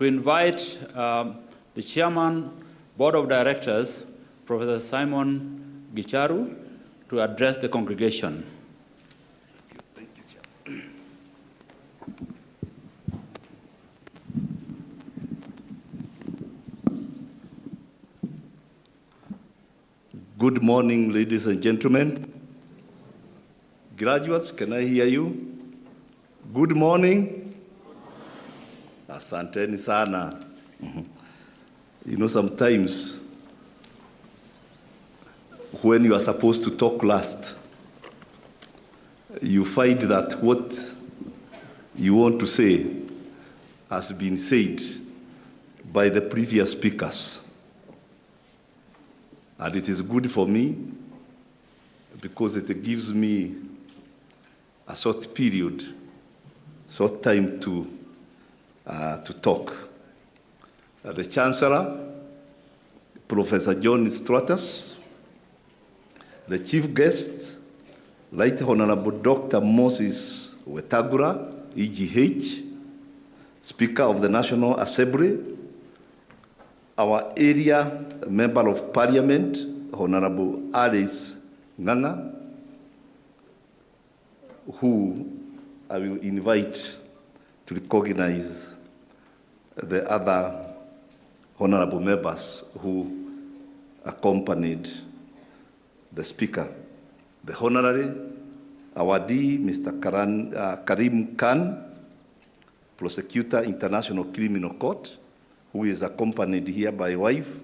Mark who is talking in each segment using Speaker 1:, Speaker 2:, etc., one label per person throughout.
Speaker 1: to invite the Chairman, Board of Directors, Professor Simon Gicharu, to address the congregation.
Speaker 2: Thank you, Chairman. Good morning, ladies and gentlemen. Graduates, can I hear you? Good morning. Asanteni sana. You know, sometimes when you are supposed to talk last, you find that what you want to say has been said by the previous speakers. And it is good for me because it gives me a short period, short time to talk. The Chancellor, Professor John Stratus, the Chief Guest, Right Honorable Dr. Moses Wetagura, EGH, Speaker of the National Assembly, our area Member of Parliament, Honorable Alice Nganga, who I will invite to recognize the other honorable members who accompanied the speaker. The Honorary Awadi, Mr. Karim Khan, Prosecutor, International Criminal Court, who is accompanied here by wife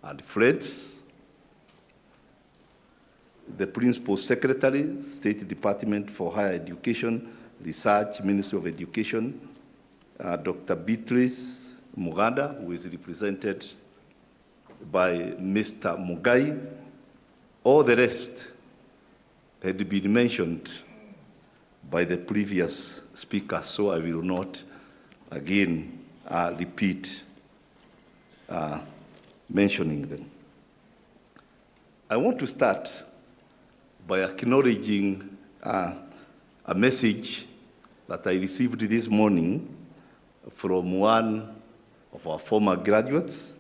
Speaker 2: and friends. The Principal Secretary, State Department for Higher Education, Research, Ministry of Education, Dr. Beatrice Muganda, who is represented by Mr. Mugai. All the rest had been mentioned by the previous speaker, so I will not again repeat mentioning them. I want to start by acknowledging a message that I received this morning from one of our former graduates,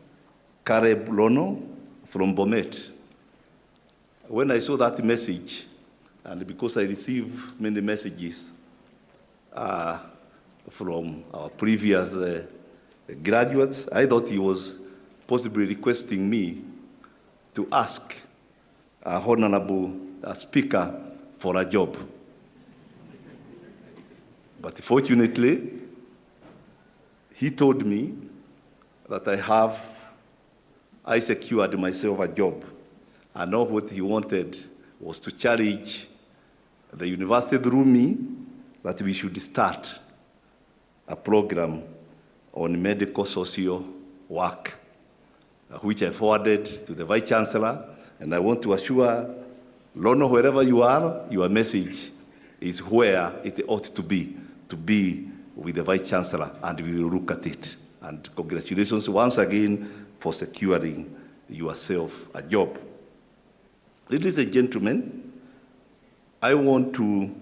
Speaker 2: Caleb Lono from Bomet. When I saw that message, and because I receive many messages from our previous graduates, I thought he was possibly requesting me to ask a honorable speaker for a job. But fortunately, he told me that I secured myself a job. And all what he wanted was to challenge the university through me that we should start a program on medical social work, which I forwarded to the Vice Chancellor. And I want to assure Lono, wherever you are, your message is where it ought to be with the Vice Chancellor, and we will look at it. And congratulations once again for securing yourself a job. Ladies and gentlemen, I want to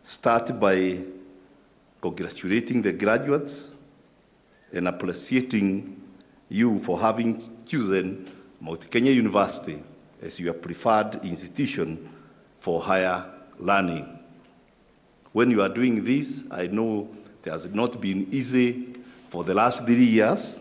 Speaker 2: start by congratulating the graduates and appreciating you for having chosen Mount Kenya University as your preferred institution for higher learning. When you are doing this, I know it has not been easy for the last 3 years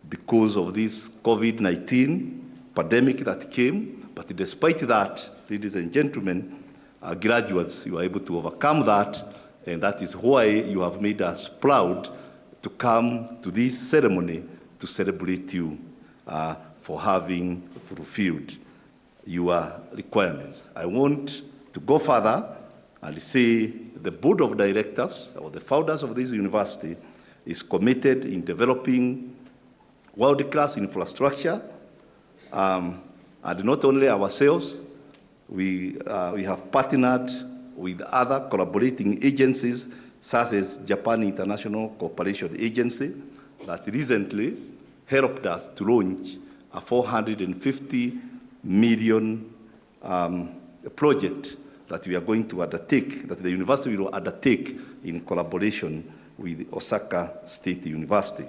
Speaker 2: because of this COVID-19 pandemic that came, but despite that, ladies and gentlemen, our graduates, you are able to overcome that, and that is why you have made us proud to come to this ceremony to celebrate you for having fulfilled your requirements. I want to go further and say the board of directors, or the founders of this university, is committed in developing world-class infrastructure, and not only ourselves, we have partnered with other collaborating agencies, such as Japan International Cooperation Agency, that recently helped us to launch a 450 million project that we are going to undertake, that the university will undertake in collaboration with Osaka State University.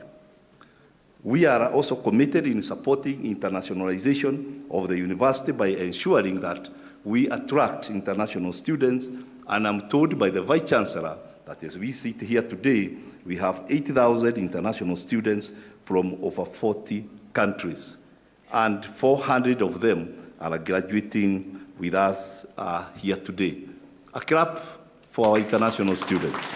Speaker 2: We are also committed in supporting internationalization of the university by ensuring that we attract international students, and I'm told by the Vice Chancellor that as we sit here today, we have 80,000 international students from over 40 countries, and 400 of them are graduating with us here today. A clap for our international students.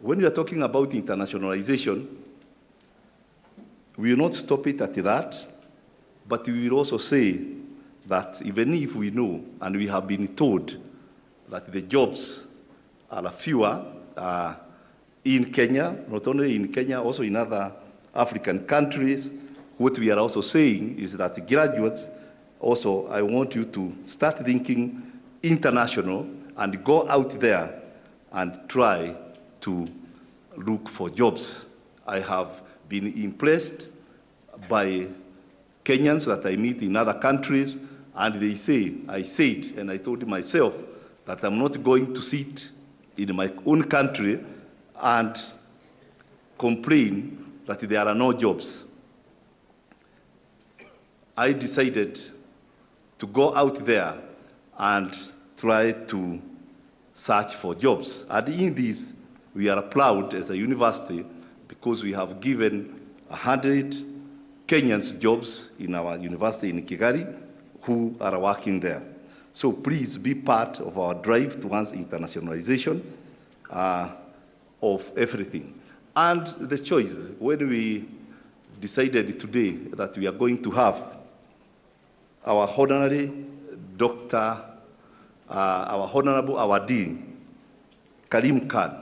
Speaker 2: When we are talking about internationalization, we will not stop it at that, but we will also say that even if we know and we have been told that the jobs are fewer in Kenya, not only in Kenya, also in other African countries, what we are also saying is that graduates, also I want you to start thinking international and go out there and try to look for jobs. I have been impressed by Kenyans that I meet in other countries, and they say, I said, and I told myself that I'm not going to sit in my own country and complain that there are no jobs. I decided to go out there and try to search for jobs. And in this, we are proud as a university because we have given 100 Kenyans jobs in our university in Kigali who are working there. So please be part of our drive towards internationalization of everything. And the choice, when we decided today that we are going to have our honorary doctor, our dean, Karim Khan,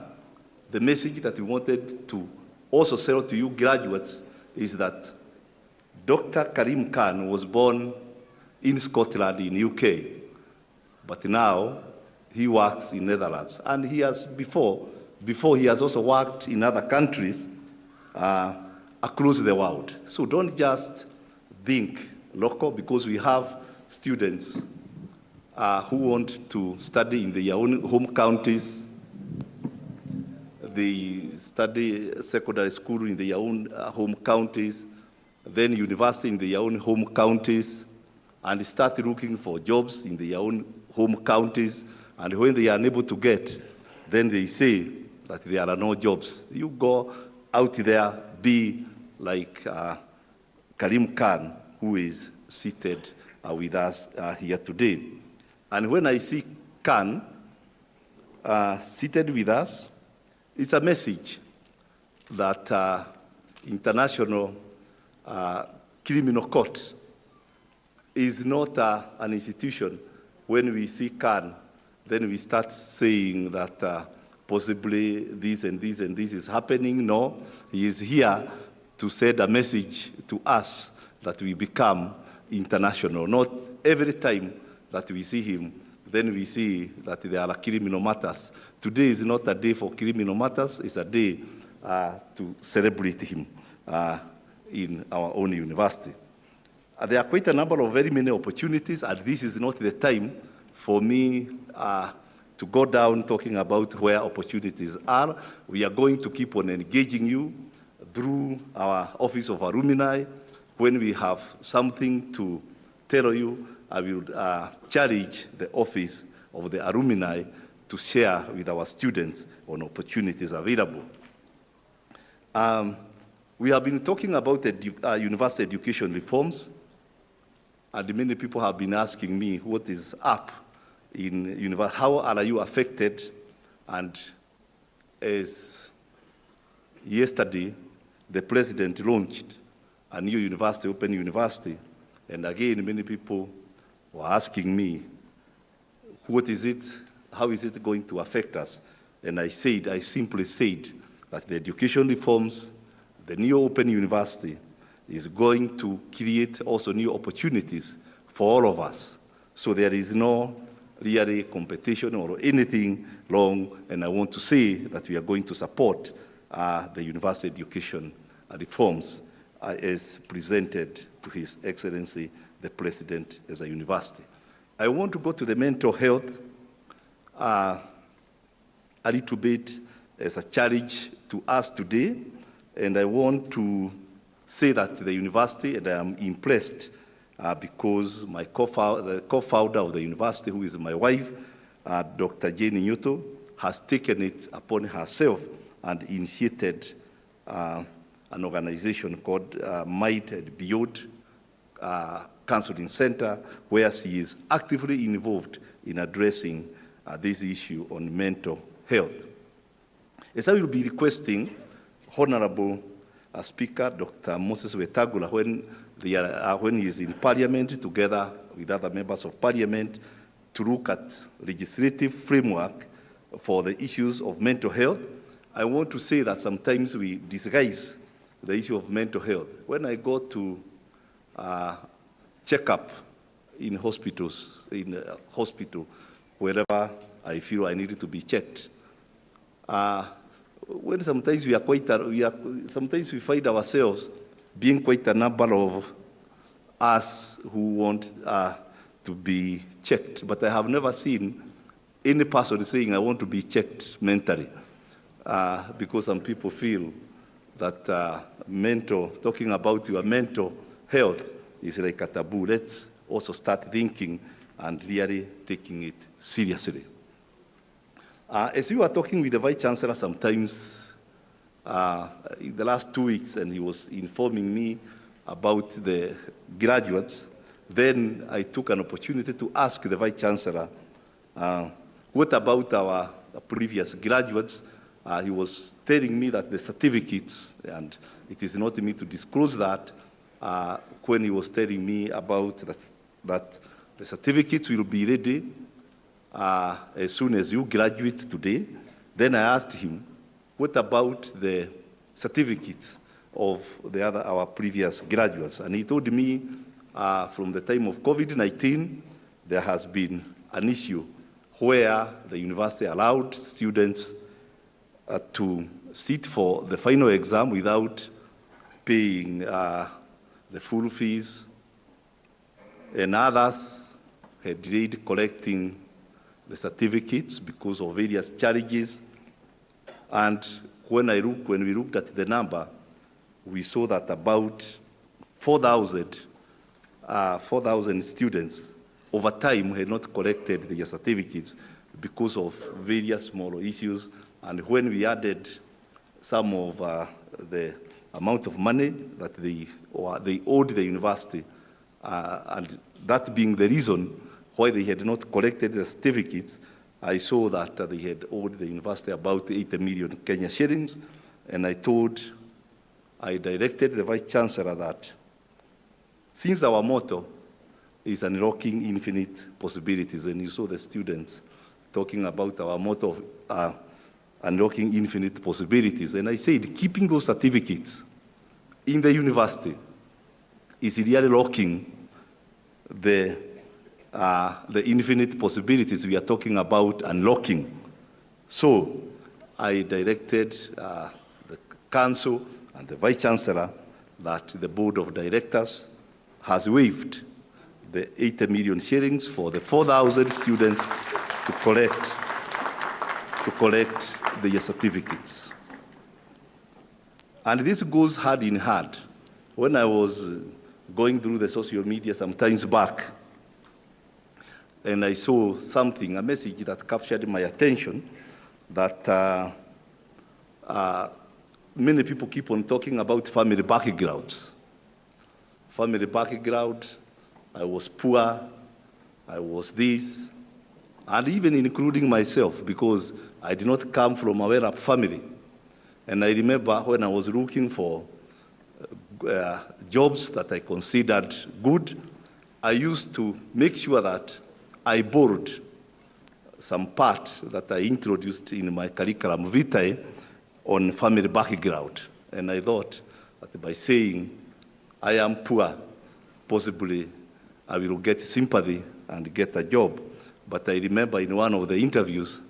Speaker 2: the message that we wanted to also sell to you graduates is that Dr. Karim Khan was born in Scotland, in UK, but now he works in Netherlands. And he has before he has also worked in other countries across the world. So don't just think local, because we have students who want to study in their own home counties. They study secondary school in their own home counties, then university in their own home counties, and start looking for jobs in their own home counties. And when they are unable to get, then they say that there are no jobs. You go out there, be like Karim Khan, who is seated with us here today. And when I see Khan seated with us, it's a message that international criminal court is not an institution. When we see Khan, then we start saying that possibly this and this and this is happening. No, he is here to send a message to us that we become international. Not every time that we see him, then we see that there are criminal matters. Today is not a day for criminal matters, it's a day to celebrate him in our own university. There are quite a number of very many opportunities, and this is not the time for me to go down talking about where opportunities are. We are going to keep on engaging you through our Office of Alumni. When we have something to tell you, I will challenge the Office of the Alumni to share with our students on opportunities available. We have been talking about university education reforms, and many people have been asking me what is up in university, how are you affected? And as yesterday, the president launched a new university, open university, and again, many people were asking me, what is it, how is it going to affect us? And I simply said that the education reforms, the new open university, is going to create also new opportunities for all of us. So there is no really competition or anything wrong, and I want to say that we are going to support the university education reforms as presented to His Excellency, the President, as a university. I want to go to the mental health a little bit as a challenge to us today, and I want to say that the university, and I am impressed because my the co-founder of the university, who is my wife, Dr. Jane Newto, has taken it upon herself and initiated an organization called Might and Beyond Counseling Center, where she is actively involved in addressing this issue on mental health. As I will be requesting Honorable Speaker Dr. Moses Wetangula, when he is in Parliament together with other members of Parliament, to look at legislative framework for the issues of mental health. I want to say that sometimes we disguise the issue of mental health. When I go to check up in hospitals, in a hospital, wherever I feel I need to be checked, when sometimes sometimes we find ourselves being quite a number of us who want to be checked, but I have never seen any person saying I want to be checked mentally, because some people feel that talking about your mental health is like a taboo. Let's also start thinking and really taking it seriously. As we were talking with the Vice Chancellor sometimes in the last 2 weeks, and he was informing me about the graduates, then I took an opportunity to ask the Vice Chancellor, what about our previous graduates? He was telling me that the certificates, and it is not me to disclose that, when he was telling me about that the certificates will be ready as soon as you graduate today. Then I asked him, what about the certificates of our previous graduates? And he told me from the time of COVID-19, there has been an issue where the university allowed students to sit for the final exam without paying the full fees, and others had delayed collecting the certificates because of various challenges. And when we looked at the number, we saw that about 4,000 students over time had not collected their certificates because of various small issues. And when we added some of the amount of money that they owed the university, and that being the reason why they had not collected the certificates, I saw that they had owed the university about 80 million Kenya shillings, and I directed the Vice Chancellor that since our motto is unlocking infinite possibilities, and you saw the students talking about our motto of unlocking infinite possibilities, and I said keeping those certificates in the university is really locking the infinite possibilities we are talking about unlocking. So I directed the council and the Vice Chancellor that the Board of Directors has waived the 80 million shillings for the 4,000 students to collect their certificates. And this goes hand in hand. When I was going through the social media some times back, and I saw something, a message that captured my attention, that many people keep on talking about family backgrounds. Family background, I was poor, I was this, and even including myself, because I did not come from a well-up family. And I remember when I was looking for jobs that I considered good, I used to make sure that I borrowed some part that I introduced in my curriculum vitae on family background. And I thought that by saying, I am poor, possibly I will get sympathy and get a job. But I remember in one of the interviews,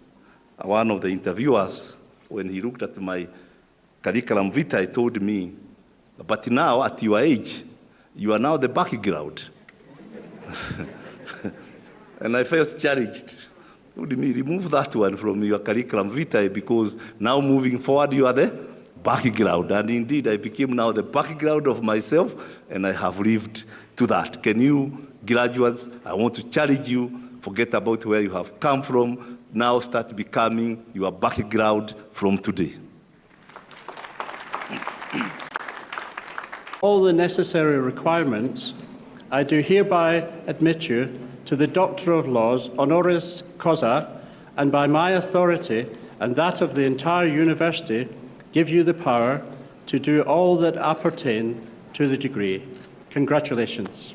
Speaker 2: one of the interviewers, when he looked at my curriculum vitae, told me, but now at your age, you are now the background. And I felt challenged. Told me, remove that one from your curriculum vitae, because now moving forward, you are the background. And indeed, I became now the background of myself, and I have lived to that. Can you, graduates, I want to challenge you, forget about where you have come from, now start becoming your background from today.
Speaker 3: All the necessary requirements, I do hereby admit you to the Doctor of Laws, honoris causa, and by my authority and that of the entire university, give you the power to do all that appertain to the degree. Congratulations.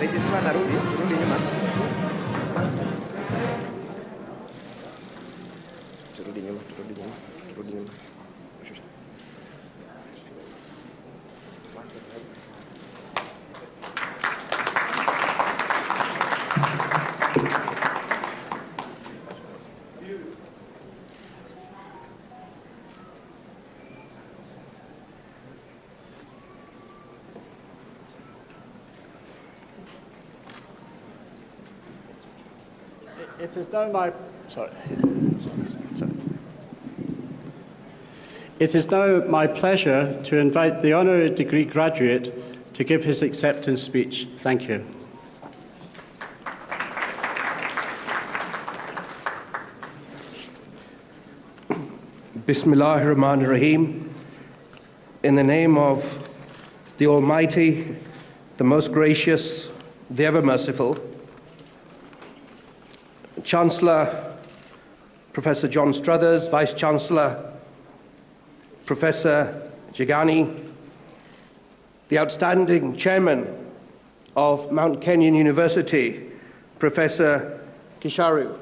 Speaker 4: Registrar taruh di mana? Suruh di mana?
Speaker 3: It is now my It is now my pleasure to invite the honorary degree graduate to give his acceptance speech. Thank you.
Speaker 4: Bismillahirrahmanirrahim. In the name of the Almighty, the most gracious, the ever merciful, Chancellor Professor John Struthers, Vice Chancellor Professor Jagani, the outstanding Chairman of Mount Kenyon University, Professor Gicharu,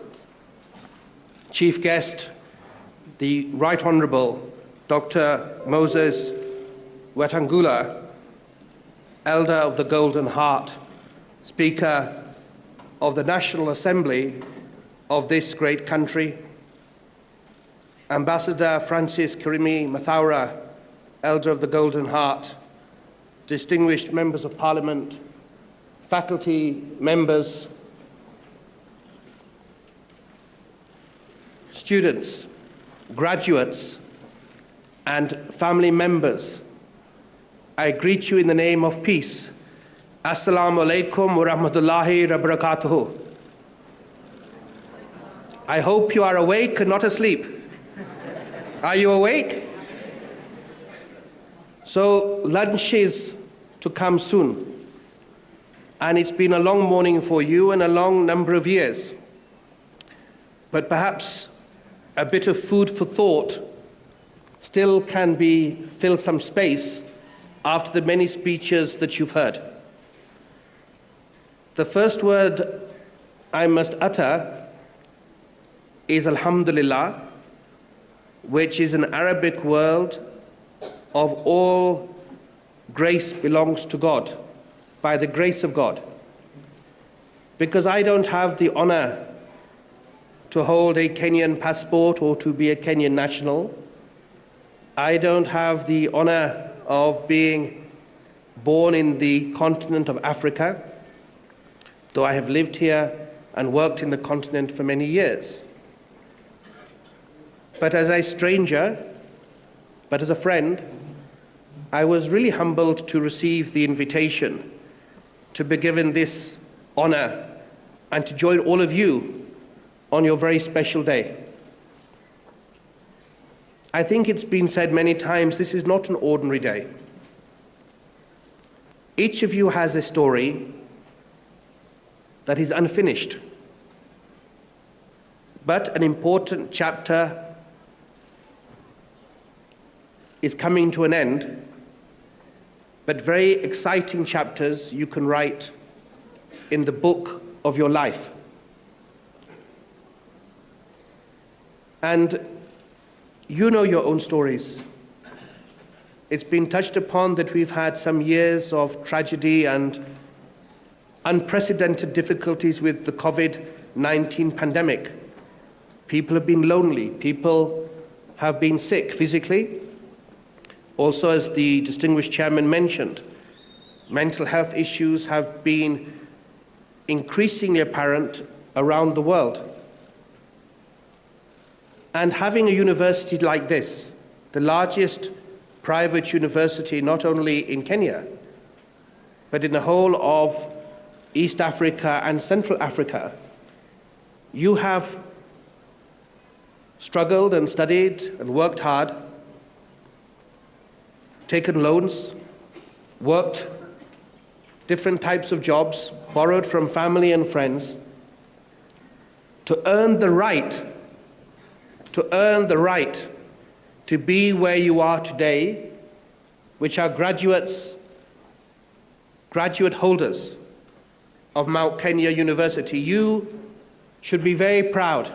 Speaker 4: Chief Guest, the Right Honourable Dr. Moses Wetangula, Elder of the Golden Heart, Speaker of the National Assembly of this great country, Ambassador Francis Kirimi Mathaura, Elder of the Golden Heart, distinguished members of Parliament, faculty members, students, graduates, and family members, I greet you in the name of peace. Assalamu alaikum wa rahmatullahi wa barakatuhu. I hope you are awake and not asleep. Are you awake? So lunch is to come soon. And it's been a long morning for you and a long number of years. But perhaps a bit of food for thought still can fill some space after the many speeches that you've heard. The first word I must utter is Alhamdulillah, which is an Arabic word of all grace belongs to God, by the grace of God. Because I don't have the honor to hold a Kenyan passport or to be a Kenyan national. I don't have the honor of being born in the continent of Africa, though I have lived here and worked in the continent for many years. But as a stranger, but as a friend, I was really humbled to receive the invitation to be given this honor and to join all of you on your very special day. I think it's been said many times, this is not an ordinary day. Each of you has a story that is unfinished, but an important chapter is coming to an end, but very exciting chapters you can write in the book of your life. And you know your own stories. It's been touched upon that we've had some years of tragedy and unprecedented difficulties with the COVID-19 pandemic. People have been lonely. People have been sick physically. Also, as the distinguished chairman mentioned, mental health issues have been increasingly apparent around the world. And having a university like this, the largest private university not only in Kenya, but in the whole of East Africa and Central Africa, you have struggled and studied and worked hard, taken loans, worked different types of jobs, borrowed from family and friends to earn the right to be where you are today, which are graduate holders of Mount Kenya University. You should be very proud.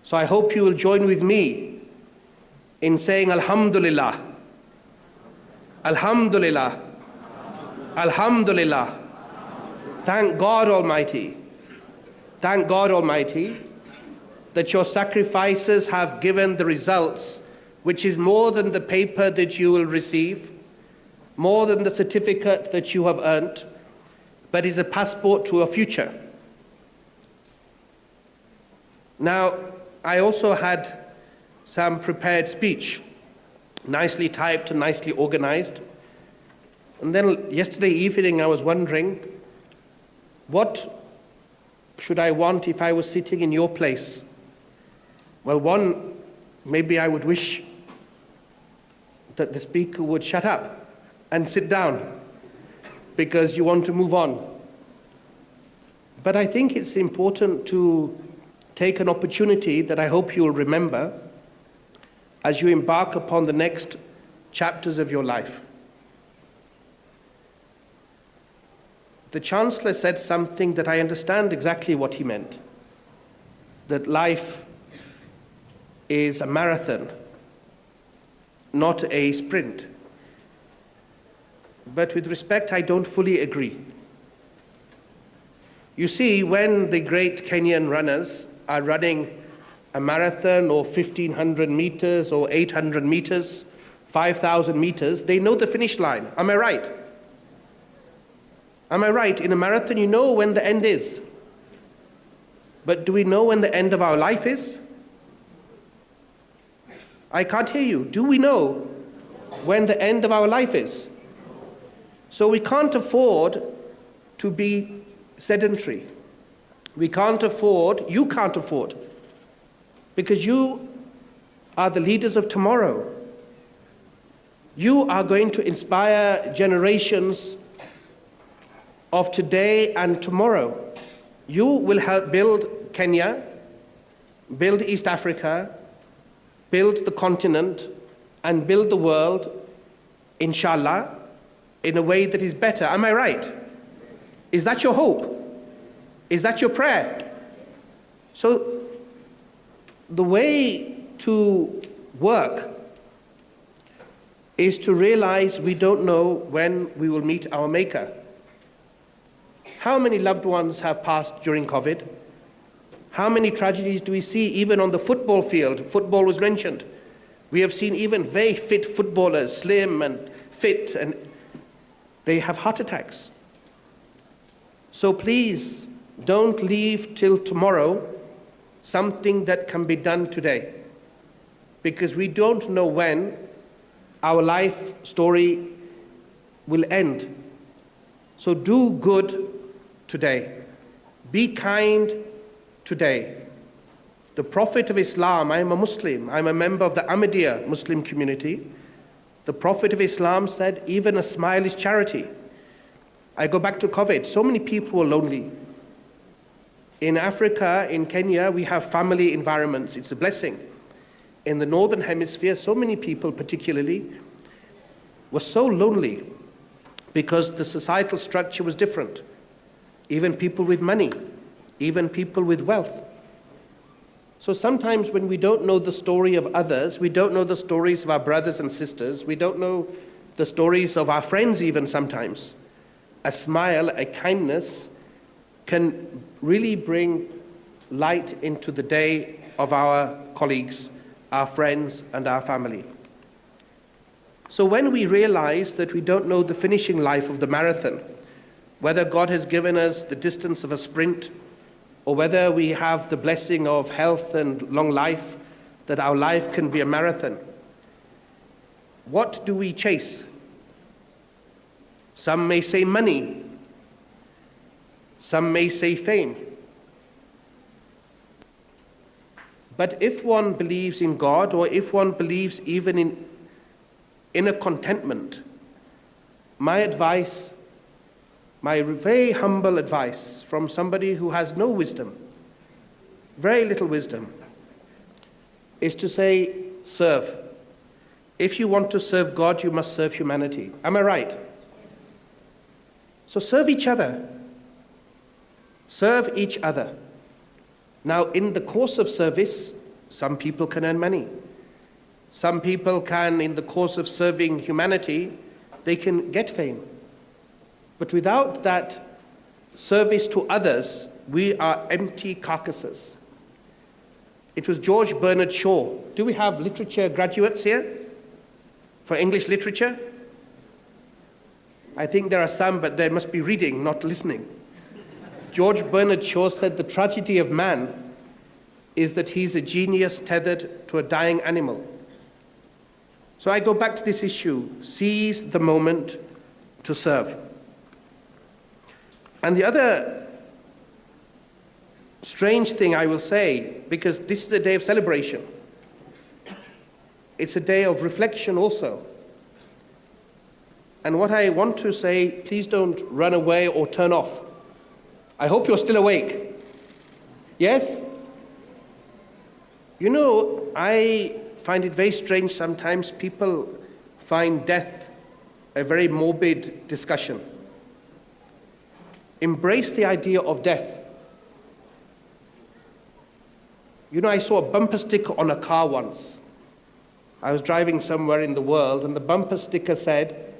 Speaker 4: So I hope you will join with me in saying Alhamdulillah, Alhamdulillah, Alhamdulillah. Thank God Almighty. Thank God Almighty that your sacrifices have given the results, which is more than the paper that you will receive, more than the certificate that you have earned, but is a passport to a future. Now, I also had some prepared speech, nicely typed and nicely organized. And then yesterday evening I was wondering, what should I want if I was sitting in your place? Well, one, maybe I would wish that the speaker would shut up and sit down because you want to move on. But I think it's important to take an opportunity that I hope you'll remember as you embark upon the next chapters of your life. The Chancellor said something that I understand exactly what he meant, that life is a marathon, not a sprint. But with respect, I don't fully agree. You see, when the great Kenyan runners are running a marathon or 1,500 meters or 800 meters, 5,000 meters, they know the finish line. Am I right? Am I right? In a marathon, you know when the end is. But do we know when the end of our life is? I can't hear you. Do we know when the end of our life is? So we can't afford to be sedentary. We can't afford, you can't afford, because you are the leaders of tomorrow. You are going to inspire generations of today and tomorrow. You will help build Kenya, build East Africa, build the continent, and build the world, inshallah, in a way that is better. Am I right? Is that your hope? Is that your prayer? So the way to work is to realize we don't know when we will meet our Maker. How many loved ones have passed during COVID? How many tragedies do we see even on the football field? Football was mentioned. We have seen even very fit footballers, slim and fit, and they have heart attacks. So please, don't leave till tomorrow something that can be done today, because we don't know when our life story will end. So do good today. Be kind today. The Prophet of Islam, I am a Muslim, I'm a member of the Ahmadiyya Muslim community. The Prophet of Islam said, even a smile is charity. I go back to COVID, so many people were lonely. In Africa, in Kenya, we have family environments, it's a blessing. In the Northern Hemisphere, so many people particularly were so lonely because the societal structure was different. Even people with money, even people with wealth. So sometimes when we don't know the story of others, we don't know the stories of our brothers and sisters, we don't know the stories of our friends even sometimes, a smile, a kindness can really bring light into the day of our colleagues, our friends, and our family. So when we realize that we don't know the finishing life of the marathon, whether God has given us the distance of a sprint, or whether we have the blessing of health and long life, that our life can be a marathon, what do we chase? Some may say money, some may say fame. But if one believes in God, or if one believes even in inner contentment, my advice, my very humble advice from somebody who has no wisdom, very little wisdom, is to say, serve. If you want to serve God, you must serve humanity. Am I right? So serve each other. Serve each other. Now, in the course of service, some people can earn money. Some people can, in the course of serving humanity, they can get fame. But without that service to others, we are empty carcasses. It was George Bernard Shaw. Do we have literature graduates here for English literature? I think there are some, but they must be reading, not listening. George Bernard Shaw said the tragedy of man is that he's a genius tethered to a dying animal. So I go back to this issue, seize the moment to serve. And the other strange thing I will say, because this is a day of celebration, it's a day of reflection also. And what I want to say, please don't run away or turn off. I hope you're still awake. Yes? You know, I find it very strange sometimes people find death a very morbid discussion. Embrace the idea of death. You know, I saw a bumper sticker on a car once. I was driving somewhere in the world, and the bumper sticker said,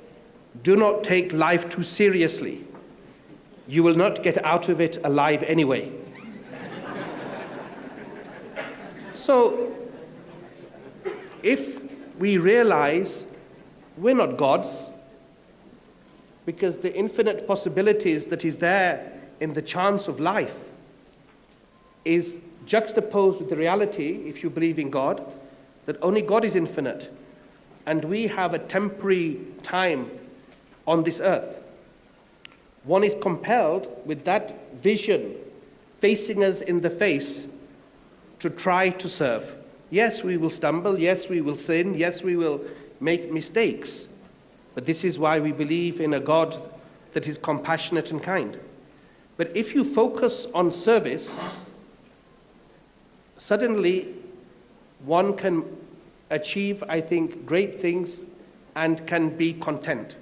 Speaker 4: "Do not take life too seriously. You will not get out of it alive anyway." So, if we realize we're not gods, because the infinite possibilities that is there in the chance of life is juxtaposed with the reality, if you believe in God, that only God is infinite, and we have a temporary time on this earth. One is compelled with that vision facing us in the face to try to serve. Yes, we will stumble, yes, we will sin, yes, we will make mistakes, but this is why we believe in a God that is compassionate and kind. But if you focus on service, suddenly one can achieve, I think, great things and can be content.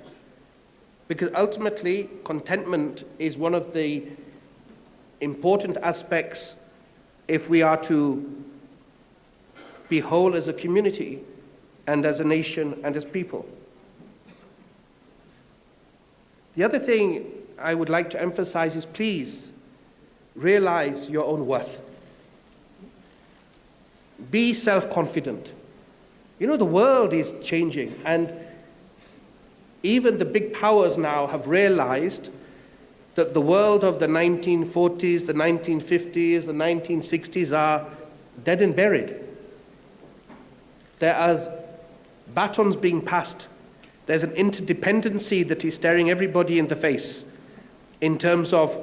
Speaker 4: Because ultimately, contentment is one of the important aspects if we are to be whole as a community and as a nation and as people. The other thing I would like to emphasize is, please realize your own worth. Be self-confident. You know, the world is changing, and even the big powers now have realized that the world of the 1940s, the 1950s, the 1960s are dead and buried. There are batons being passed. There's an interdependency that is staring everybody in the face. in terms of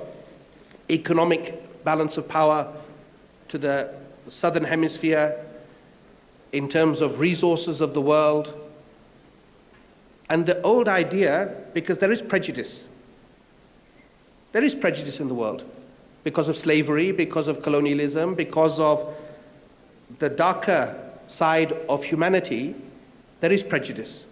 Speaker 4: economic balance of power to the southern hemisphere, in terms of resources of the world. And the old idea, because there is prejudice. There is prejudice in the world because of slavery, because of colonialism, because of the darker side of humanity, there is prejudice.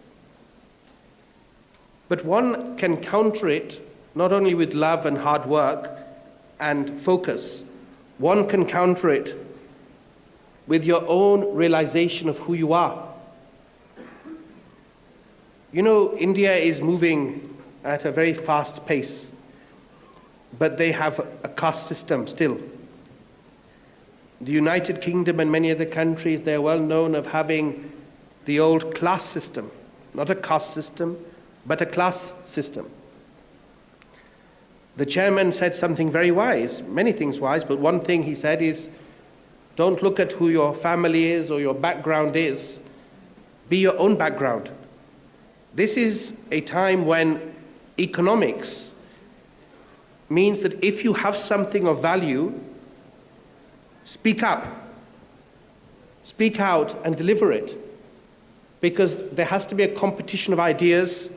Speaker 4: But one can counter it not only with love and hard work and focus, one can counter it with your own realization of who you are. You know, India is moving at a very fast pace, but they have a caste system still. The United Kingdom and many other countries, they're well known of having the old class system, not a caste system, but a class system. The chairman said something very wise, many things wise, but one thing he said is, don't look at who your family is or your background is. Be your own background. This is a time when economics means that if you have something of value, speak up, speak out and deliver it. Because there has to be a competition of ideas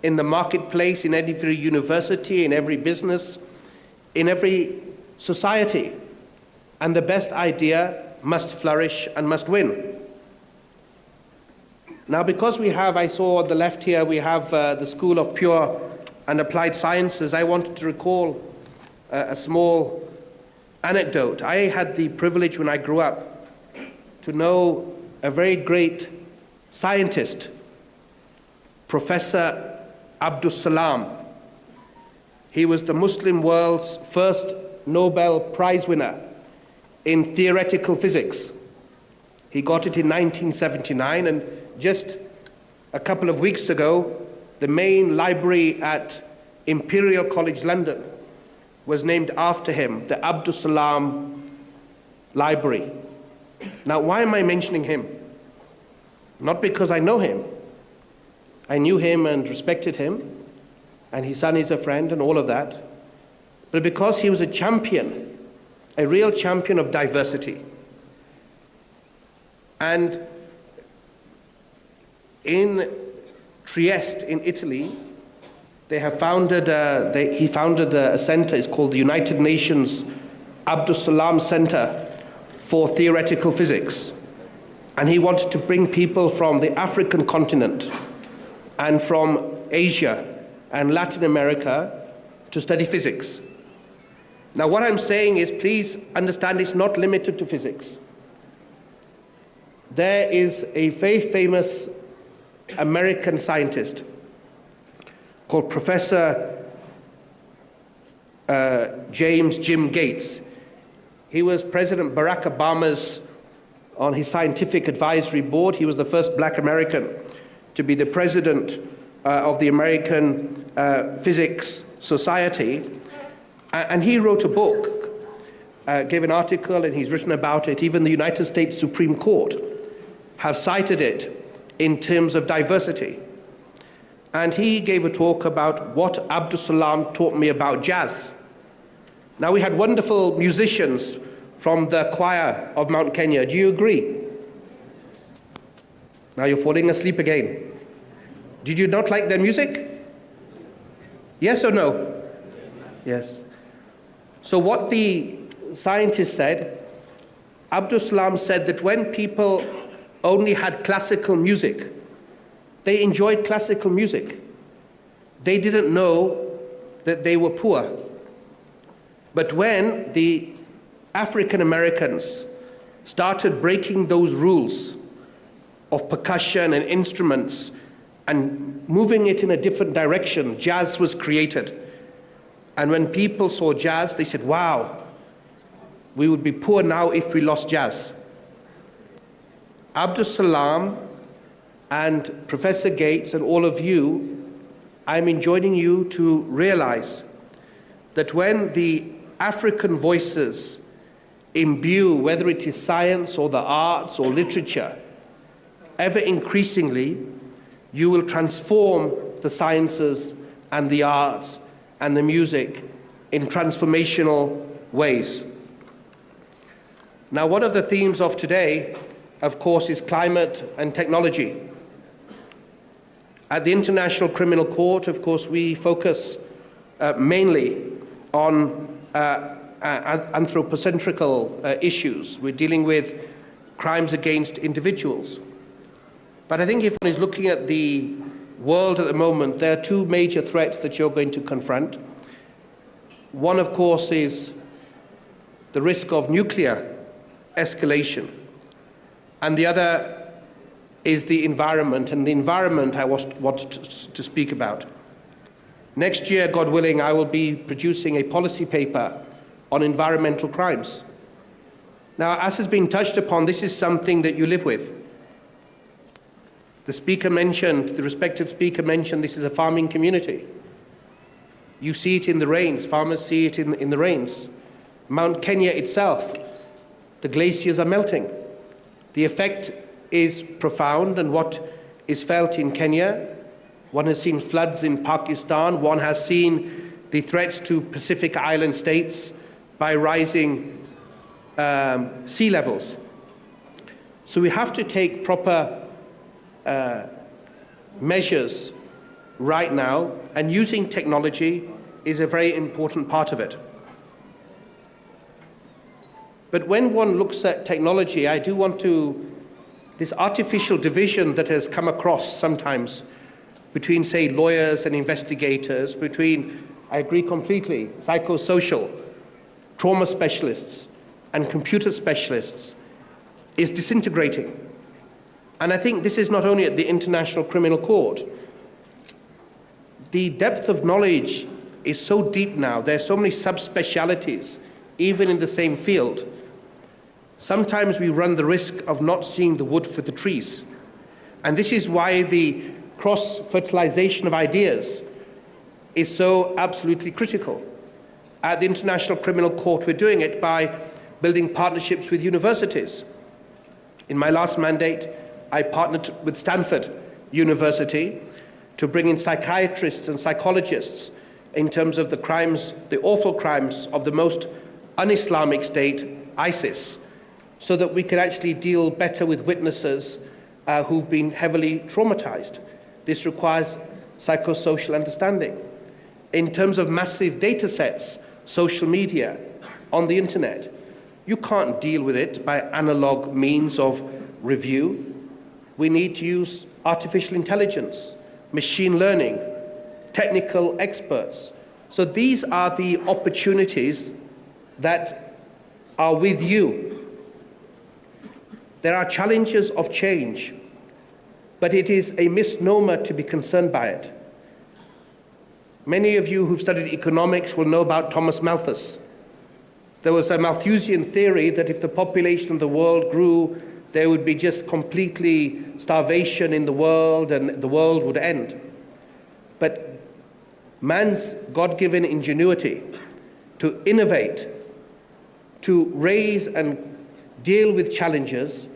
Speaker 4: in the marketplace, in every university, in every business, in every society. And the best idea must flourish and must win. Now, because we have, I saw on the left here, we have the School of Pure and Applied Sciences, I wanted to recall a small anecdote. I had the privilege when I grew up to know a very great scientist, Professor Abdus Salam. He was the Muslim world's first Nobel Prize winner in theoretical physics. He got it in 1979, and just a couple of weeks ago, the main library at Imperial College London was named after him, the Abdus Salam Library. Now, why am I mentioning him? Not because I know him. I knew him and respected him, and his son is a friend and all of that, but because he was a champion, a real champion of diversity. And in Trieste, in Italy, they have founded, he founded a center, it's called the United Nations Abdus Salam Center for Theoretical Physics. And he wanted to bring people from the African continent and from Asia and Latin America to study physics. Now, what I'm saying is, please understand, it's not limited to physics. There is a very famous American scientist called Professor James Jim Gates. He was President Barack Obama's, on his scientific advisory board. He was the first black American to be the president of the American Physics Society. And he wrote a book, gave an article, and he's written about it. Even the United States Supreme Court have cited it in terms of diversity. And he gave a talk about what Abdus Salam taught me about jazz. Now, we had wonderful musicians from the choir of Mount Kenya. Do you agree? Now you're falling asleep again. Did you not like their music? Yes or no? Yes. So what the scientists said, Abdus Salam said that when people only had classical music, they enjoyed classical music. They didn't know that they were poor. But when the African Americans started breaking those rules of percussion and instruments and moving it in a different direction, jazz was created. And when people saw jazz, they said, wow, we would be poor now if we lost jazz. Abdus Salam and Professor Gates and all of you, I'm enjoining you to realize that when the African voices imbue, whether it is science or the arts or literature, ever increasingly, you will transform the sciences and the arts and the music in transformational ways. Now, one of the themes of today, of course, is climate and technology. At the International Criminal Court, of course, we focus mainly on anthropocentrical issues. We're dealing with crimes against individuals. But I think if one is looking at the world at the moment, there are two major threats that you're going to confront. One, of course, is the risk of nuclear escalation. And the other is the environment, and the environment I want to speak about. Next year, God willing, I will be producing a policy paper on environmental crimes. Now, as has been touched upon, this is something that you live with. The respected speaker mentioned this is a farming community. You see it in the rains, farmers see it in the rains. Mount Kenya itself, the glaciers are melting. The effect is profound, and what is felt in Kenya, one has seen floods in Pakistan, one has seen the threats to Pacific Island states by rising sea levels. So we have to take proper measures right now, and using technology is a very important part of it. But when one looks at technology, I do want to, this artificial division that has come across sometimes between, say, lawyers and investigators, between, I agree completely, psychosocial, trauma specialists and computer specialists, is disintegrating. And I think this is not only at the International Criminal Court. The depth of knowledge is so deep now, there are so many subspecialities, even in the same field. Sometimes we run the risk of not seeing the wood for the trees. And this is why the cross-fertilization of ideas is so absolutely critical. At the International Criminal Court, we're doing it by building partnerships with universities. In my last mandate, I partnered with Stanford University to bring in psychiatrists and psychologists in terms of the crimes, the awful crimes of the most un-Islamic state, ISIS, so that we can actually deal better with witnesses who've been heavily traumatized. This requires psychosocial understanding. In terms of massive data sets, social media, on the internet, you can't deal with it by analog means of review. We need to use artificial intelligence, machine learning, technical experts. So these are the opportunities that are with you. There are challenges of change, but it is a misnomer to be concerned by it. Many of you who've studied economics will know about Thomas Malthus. There was a Malthusian theory that if the population of the world grew, there would be just completely starvation in the world and the world would end. But man's God-given ingenuity to innovate, to raise and deal with challenges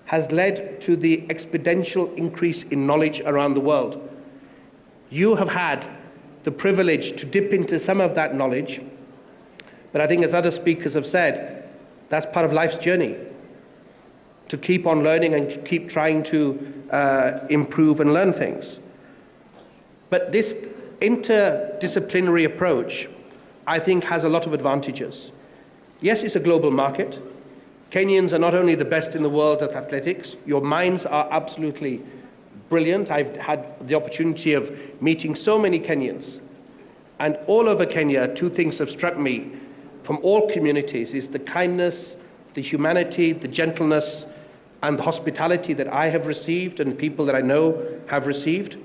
Speaker 4: has led to the exponential increase in knowledge around the world. You have had the privilege to dip into some of that knowledge, but I think, as other speakers have said, that's part of life's journey, to keep on learning and keep trying to improve and learn things. But this interdisciplinary approach, I think, has a lot of advantages. Yes, it's a global market. Kenyans are not only the best in the world at athletics, your minds are absolutely brilliant. I've had the opportunity of meeting so many Kenyans. And all over Kenya, two things have struck me from all communities is the kindness, the humanity, the gentleness, and the hospitality that I have received and people that I know have received.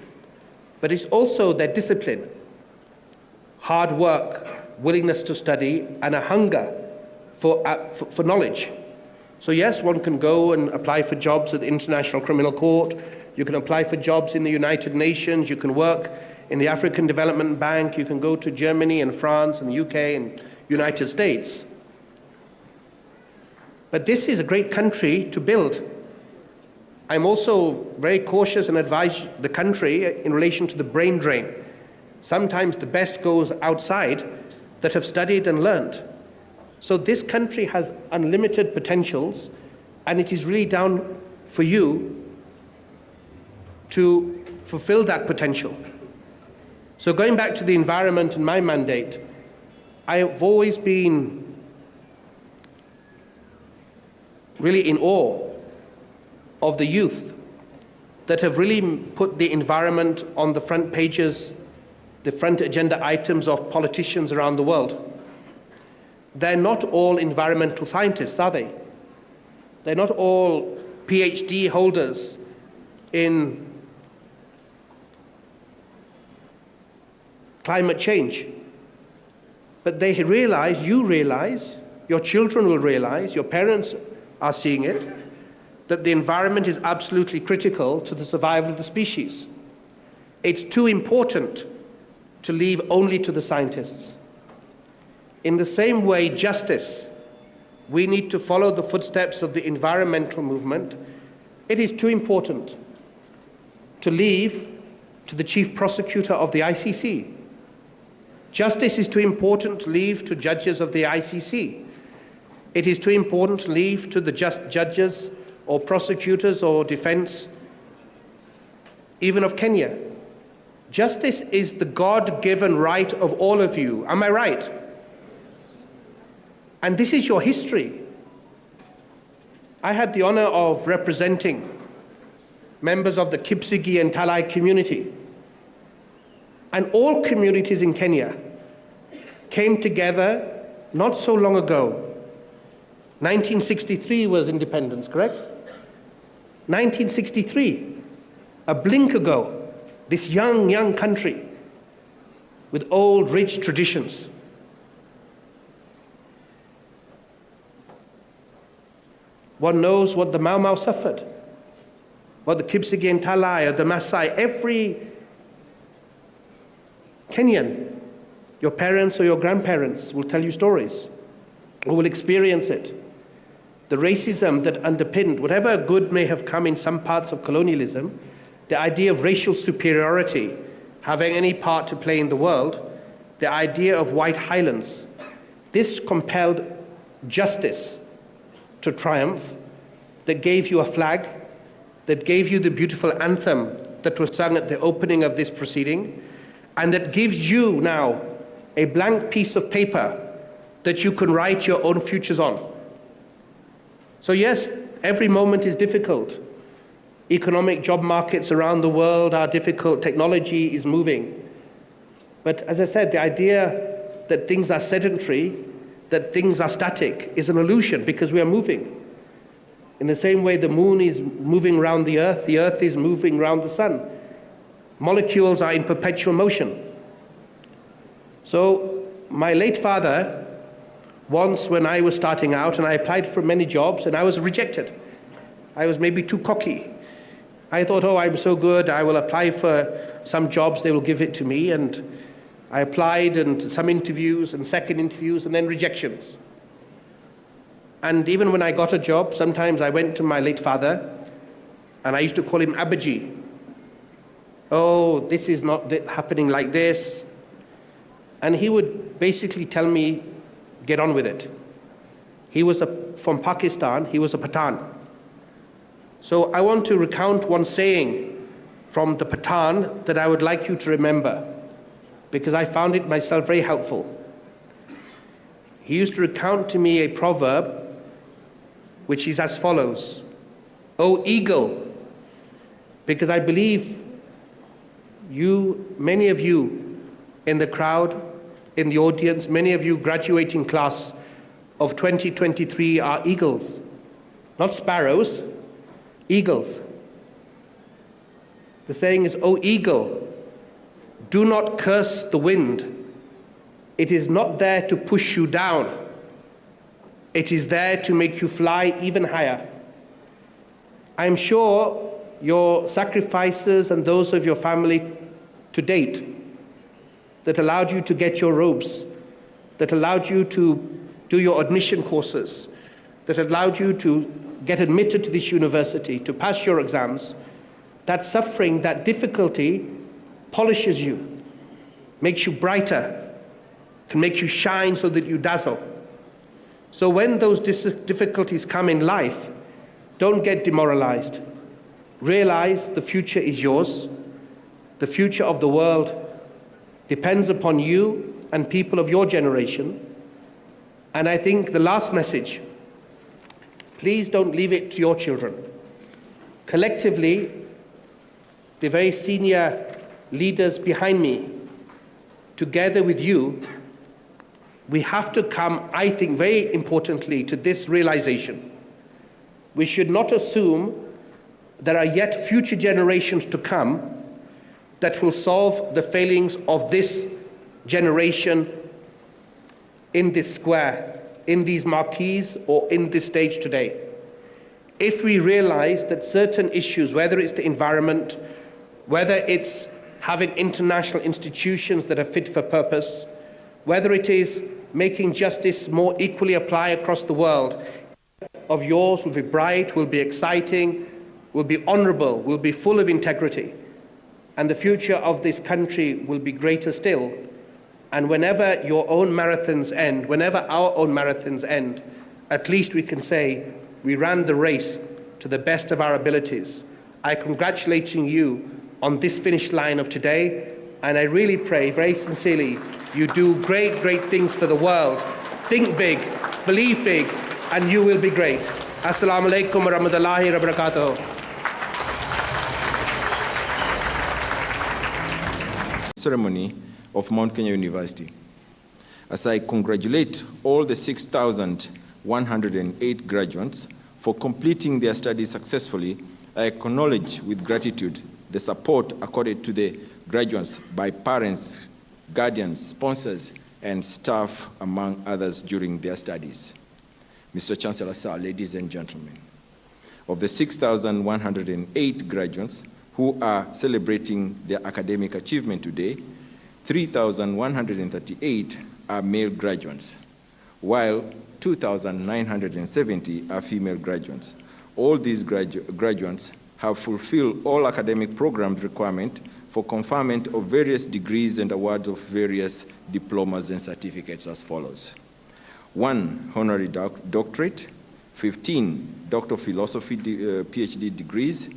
Speaker 4: But it's also their discipline, hard work, willingness to study, and a hunger for knowledge. So yes, one can go and apply for jobs at the International Criminal Court. You can apply for jobs in the United Nations. You can work in the African Development Bank. You can go to Germany and France and the UK and United States. But this is a great country to build. I'm also very cautious and advise the country in relation to the brain drain. Sometimes the best goes outside, that have studied and learned. So this country has unlimited potentials, and it is really down for you to fulfill that potential. So going back to the environment and my mandate, I have always been really in awe of the youth that have really put the environment on the front pages, the front agenda items of politicians around the world. They're not all environmental scientists, are they? They're not all PhD holders in climate change. But they realize, you realize, your children will realize, your parents are seeing it, that the environment is absolutely critical to the survival of the species. It's too important to leave only to the scientists. In the same way, justice, we need to follow the footsteps of the environmental movement. It is too important to leave to the chief prosecutor of the ICC. Justice is too important to leave to judges of the ICC. It is too important to leave to the judges or prosecutors or defense, even of Kenya. Justice is the God-given right of all of you. Am I right? And this is your history. I had the honor of representing members of the Kipsigis and Talai community. And all communities in Kenya came together not so long ago. 1963 was independence, correct? 1963, a blink ago, this young country with old, rich traditions. One knows what the Mau Mau suffered, what the Kipsigis and Talai or the Maasai, every Kenyan, your parents or your grandparents will tell you stories or will experience it. The racism that underpinned whatever good may have come in some parts of colonialism, the idea of racial superiority having any part to play in the world, the idea of white highlands, this compelled justice to triumph, that gave you a flag, that gave you the beautiful anthem that was sung at the opening of this proceeding, and that gives you now a blank piece of paper that you can write your own futures on. So yes, every moment is difficult. Economic job markets around the world are difficult. Technology is moving. But as I said, the idea that things are sedentary, that things are static, is an illusion because we are moving. In the same way the moon is moving around the earth is moving around the sun. Molecules are in perpetual motion. So my late father, once when I was starting out and I applied for many jobs and I was rejected. I was maybe too cocky. I thought, oh, I'm so good, I will apply for some jobs, they will give it to me. And I applied and some interviews and second interviews and then rejections. And even when I got a job, sometimes I went to my late father and I used to call him Abaji. Oh, this is not happening like this. And he would basically tell me, get on with it. He was from Pakistan, he was a Pathan. So I want to recount one saying from the Pathan that I would like you to remember, because I found it myself very helpful. He used to recount to me a proverb which is as follows: O eagle, because I believe you, many of you in the crowd, in the audience, many of you graduating class of 2023 are eagles, not sparrows, eagles. The saying is, O eagle, do not curse the wind. It is not there to push you down. It is there to make you fly even higher. I'm sure your sacrifices and those of your family to date that allowed you to get your robes, that allowed you to do your admission courses, that allowed you to get admitted to this university, to pass your exams, that suffering, that difficulty polishes you, makes you brighter, can make you shine so that you dazzle. So when those difficulties come in life, don't get demoralized. Realize the future is yours. The future of the world depends upon you and people of your generation. And I think the last message, please don't leave it to your children. Collectively, the very senior leaders behind me, together with you, we have to come, I think, very importantly, to this realization. We should not assume there are yet future generations to come that will solve the failings of this generation in this square, in these marquees, or in this stage today. If we realize that certain issues, whether it's the environment, whether it's having international institutions that are fit for purpose, whether it is making justice more equally apply across the world, of yours will be bright, will be exciting, will be honorable, will be full of integrity. And the future of this country will be greater still. And whenever your own marathons end, whenever our own marathons end, at least we can say we ran the race to the best of our abilities. I congratulate you on this finish line of today, and I really pray very sincerely you do great, great things for the world. Think big, believe big, and you will be great. Assalamu alaikum wa rahmatullahi wa barakatuh.
Speaker 5: Ceremony of Mount Kenya University. As I congratulate all the 6,108 graduates for completing their studies successfully, I acknowledge with gratitude the support accorded to the graduates by parents, guardians, sponsors, and staff, among others, during their studies. Mr. Chancellor, sir, ladies and gentlemen, of the 6,108 graduates who are celebrating their academic achievement today, 3,138 are male graduates, while 2,970 are female graduates. All these graduates have fulfilled all academic program requirements for conferment of various degrees and awards of various diplomas and certificates as follows: 1 honorary doctorate, 15 Doctor of Philosophy PhD degrees,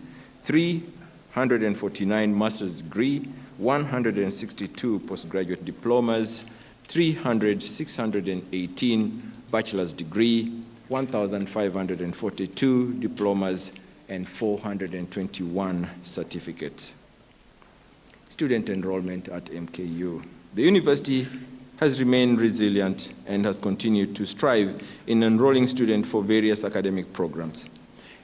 Speaker 5: 349 master's degree, 162 postgraduate diplomas, 618 bachelor's degree, 1,542 diplomas, and 421 certificates. Student enrollment at MKU. The university has remained resilient and has continued to strive in enrolling students for various academic programs.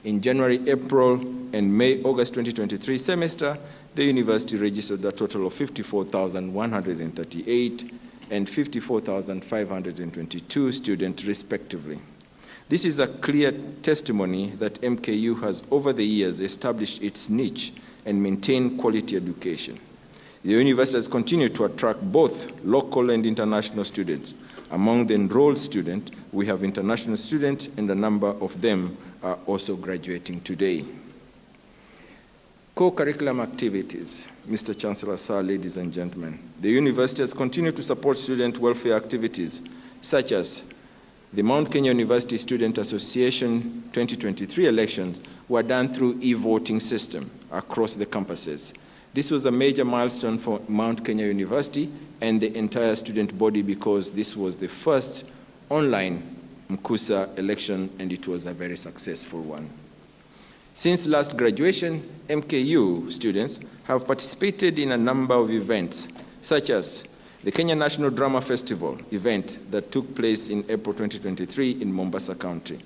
Speaker 5: In January, April, and May, August 2023 semester, the university registered a total of 54,138 and 54,522 students respectively. This is a clear testimony that MKU has over the years established its niche and maintained quality education. The university has continued to attract both local and international students. Among the enrolled students, we have international students, and a number of them are also graduating today. Co-curriculum activities. Mr. Chancellor, sir, ladies and gentlemen, the university has continued to support student welfare activities, such as the Mount Kenya University Student Association 2023 elections were done through e-voting system across the campuses. This was a major milestone for Mount Kenya University and the entire student body because this was the first online MKUSA election, and it was a very successful one. Since last graduation, MKU students have participated in a number of events, such as the Kenya National Drama Festival event that took place in April 2023 in Mombasa County,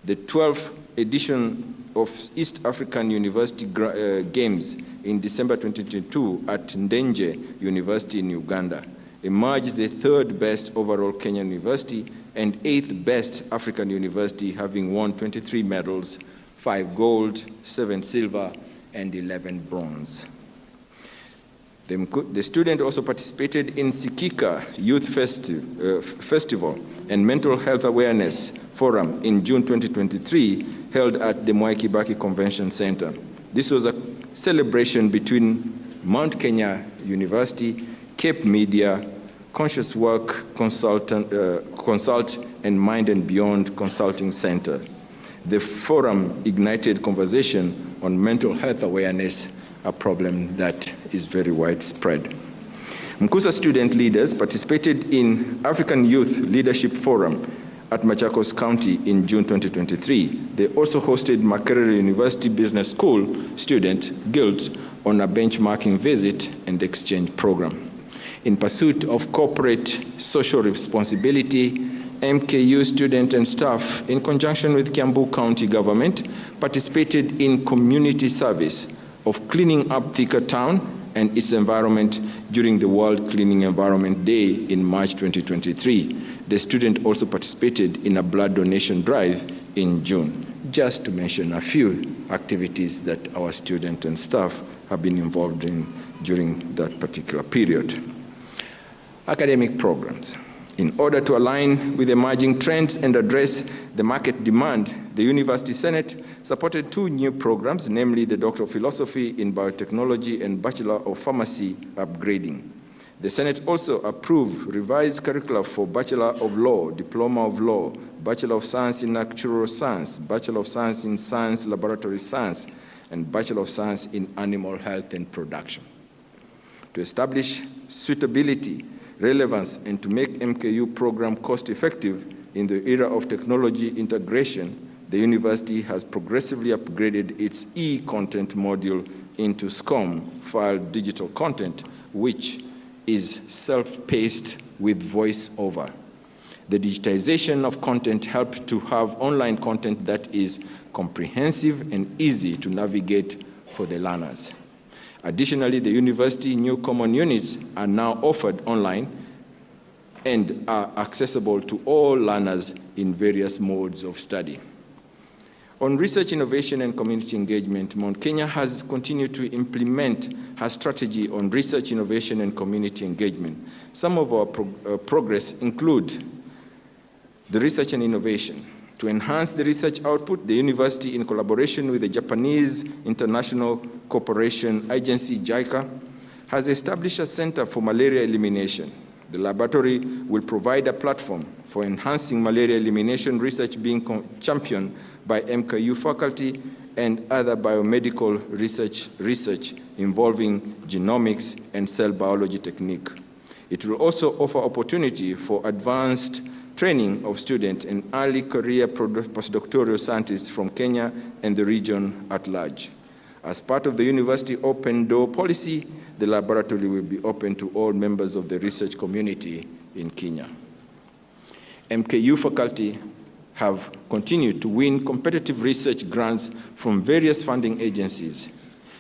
Speaker 5: the 12th edition of East African University Games in December 2022 at Ndenje University in Uganda, emerged the third best overall Kenyan university and 8th best African university, having won 23 medals, 5 gold, 7 silver, and 11 bronze. The student also participated in Sikika Youth Festival and Mental Health Awareness Forum in June 2023, held at the Mwai Kibaki Convention Center. This was a celebration between Mount Kenya University, Cape Media, Conscious Work Consult and Mind and Beyond Consulting Center. The forum ignited conversation on mental health awareness, a problem that is very widespread. MKUSA student leaders participated in African Youth Leadership Forum at Machakos County in June 2023. They also hosted Makerere University Business School Student Guild on a benchmarking visit and exchange program. In pursuit of corporate social responsibility, MKU student and staff, in conjunction with Kiambu County government, participated in community service of cleaning up Thika Town and its environment during the World Cleaning Environment Day in March 2023. The student also participated in a blood donation drive in June, just to mention a few activities that our student and staff have been involved in during that particular period. Academic programs. In order to align with emerging trends and address the market demand, the University Senate supported 2 new programs, namely the Doctor of Philosophy in Biotechnology and Bachelor of Pharmacy upgrading. The Senate also approved revised curricula for Bachelor of Law, Diploma of Law, Bachelor of Science in Natural Science, Bachelor of Science in Science Laboratory Science, and Bachelor of Science in Animal Health and Production. To establish suitability, relevance, and to make MKU program cost-effective in the era of technology integration, the university has progressively upgraded its e-content module into SCOM, file digital content, which is self-paced with voice-over. The digitization of content helps to have online content that is comprehensive and easy to navigate for the learners. Additionally, the university new common units are now offered online and are accessible to all learners in various modes of study. On research, innovation, and community engagement, Mount Kenya has continued to implement her strategy on research, innovation, and community engagement. Some of our progress include the research and innovation. To enhance the research output, the university, in collaboration with the Japanese International Cooperation Agency, JICA, has established a center for malaria elimination. The laboratory will provide a platform for enhancing malaria elimination research being championed by MKU faculty and other biomedical research involving genomics and cell biology technique. It will also offer opportunity for advanced training of students and early career postdoctoral scientists from Kenya and the region at large. As part of the university open door policy, the laboratory will be open to all members of the research community in Kenya. MKU faculty have continued to win competitive research grants from various funding agencies.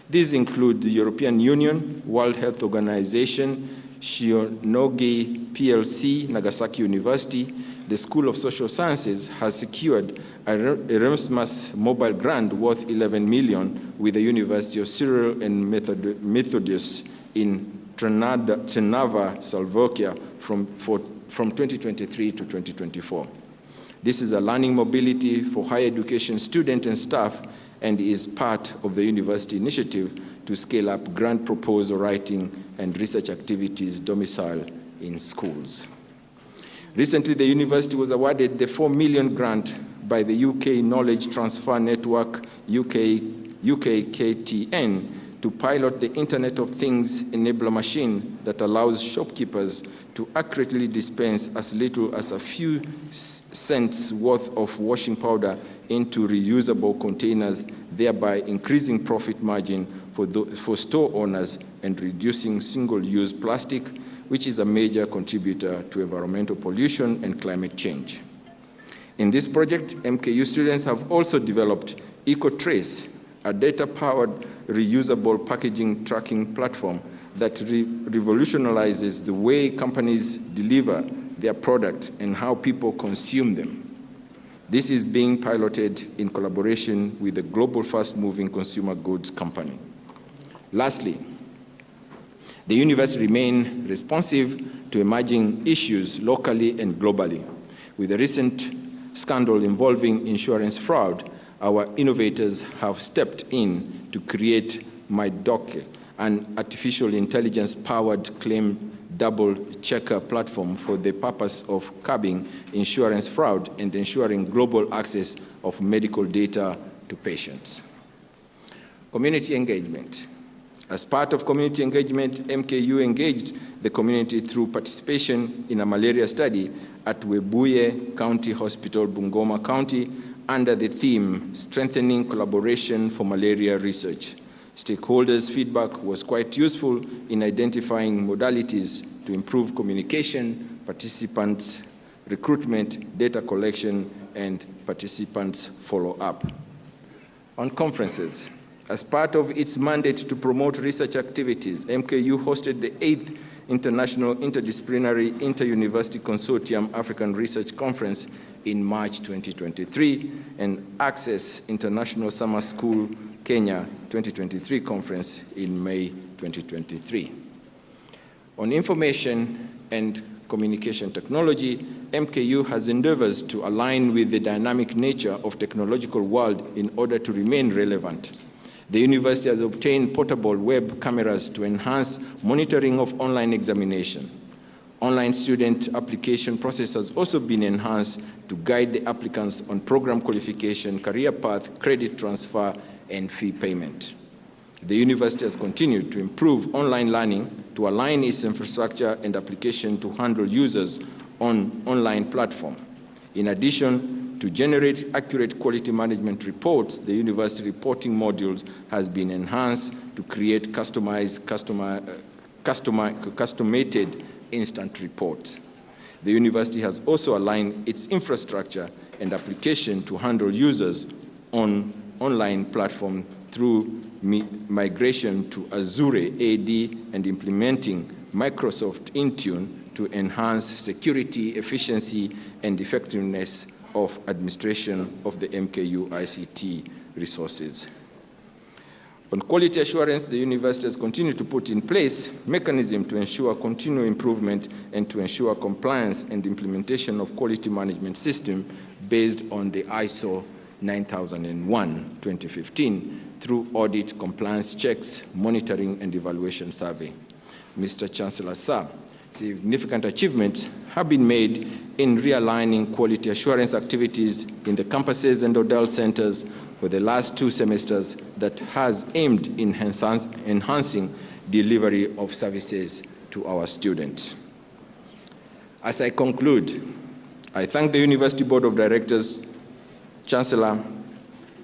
Speaker 5: These include the European Union, World Health Organization, Shionogi PLC, Nagasaki University. The School of Social Sciences has secured a Erasmus mobile grant worth 11 million with the University of Cyril and Methodius in Trnava, Slovakia from 2023 to 2024. This is a learning mobility for higher education students and staff and is part of the university initiative to scale up grant proposal writing and research activities domiciled in schools. Recently, the university was awarded the 4 million grant by the UK Knowledge Transfer Network, UKKTN, to pilot the Internet of Things enabler machine that allows shopkeepers to accurately dispense as little as a few cents worth of washing powder into reusable containers, thereby increasing profit margin for store owners and reducing single-use plastic, which is a major contributor to environmental pollution and climate change. In this project, MKU students have also developed EcoTrace, a data-powered reusable packaging tracking platform that revolutionizes the way companies deliver their product and how people consume them. This is being piloted in collaboration with the global fast-moving consumer goods company. Lastly, the university remains responsive to emerging issues locally and globally. With the recent scandal involving insurance fraud, our innovators have stepped in to create MyDoc, an artificial intelligence-powered claim double checker platform for the purpose of curbing insurance fraud and ensuring global access of medical data to patients. Community engagement. As part of community engagement, MKU engaged the community through participation in a malaria study at Webuye County Hospital, Bungoma County, under the theme, Strengthening Collaboration for Malaria Research. Stakeholders' feedback was quite useful in identifying modalities to improve communication, participants' recruitment, data collection, and participants' follow-up. On conferences, as part of its mandate to promote research activities, MKU hosted the 8th International Interdisciplinary Inter-University Consortium African Research Conference in March 2023 and Access International Summer School Kenya 2023 conference in May 2023. On information and communication technology, MKU has endeavors to align with the dynamic nature of technological world in order to remain relevant. The university has obtained portable web cameras to enhance monitoring of online examination. Online student application process has also been enhanced to guide the applicants on program qualification, career path, credit transfer, and fee payment. The university has continued to improve online learning to align its infrastructure and application to handle users on online platform. In addition, to generate accurate quality management reports, the university reporting modules has been enhanced to create customated instant reports. The university has also aligned its infrastructure and application to handle users on online platform through migration to Azure AD and implementing Microsoft Intune to enhance security, efficiency, and effectiveness of administration of the MKU ICT resources. On quality assurance, the university has continued to put in place mechanisms to ensure continual improvement and to ensure compliance and implementation of quality management system based on the ISO 9001-2015 through audit, compliance checks, monitoring, and evaluation survey. Mr. Chancellor, sir, significant achievements have been made in realigning quality assurance activities in the campuses and Odell centers for the last 2 semesters that has aimed in enhancing delivery of services to our students. As I conclude, I thank the University Board of Directors, Chancellor,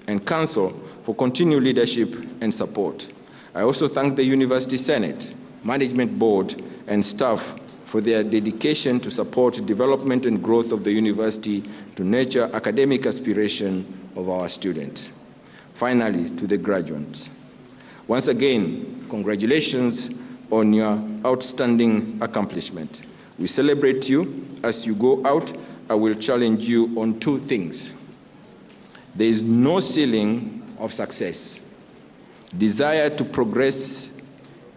Speaker 5: and Council for continued leadership and support. I also thank the University Senate, Management Board, and staff for their dedication to support development and growth of the university to nurture academic aspiration of our students. Finally, to the graduates, once again, congratulations on your outstanding accomplishment. We celebrate you. As you go out, I will challenge you on 2 things. There is no ceiling of success. Desire to progress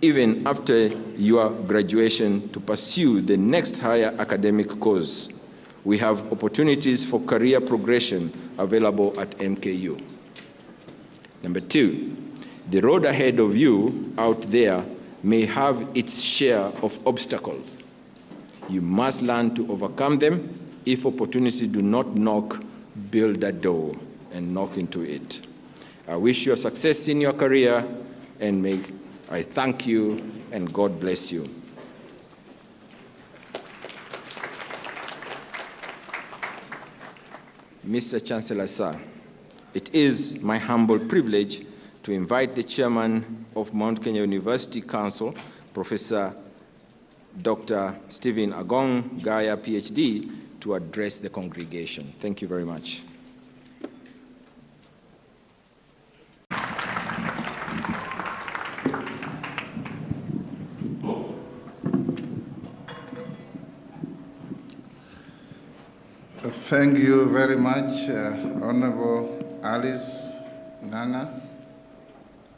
Speaker 5: even after your graduation to pursue the next higher academic course. We have opportunities for career progression available at MKU. Number 2, the road ahead of you out there may have its share of obstacles. You must learn to overcome them. If opportunities do not knock, build a door and knock into it. I wish you success in your career, and I thank you, and God bless you. Mr. Chancellor, sir, it is my humble privilege to invite the Chairman of Mount Kenya University Council, Professor Dr. Stephen Agong Gaya, PhD, to address the congregation. Thank you very much.
Speaker 6: Thank you very much, Honorable Alice Ng'ang'a,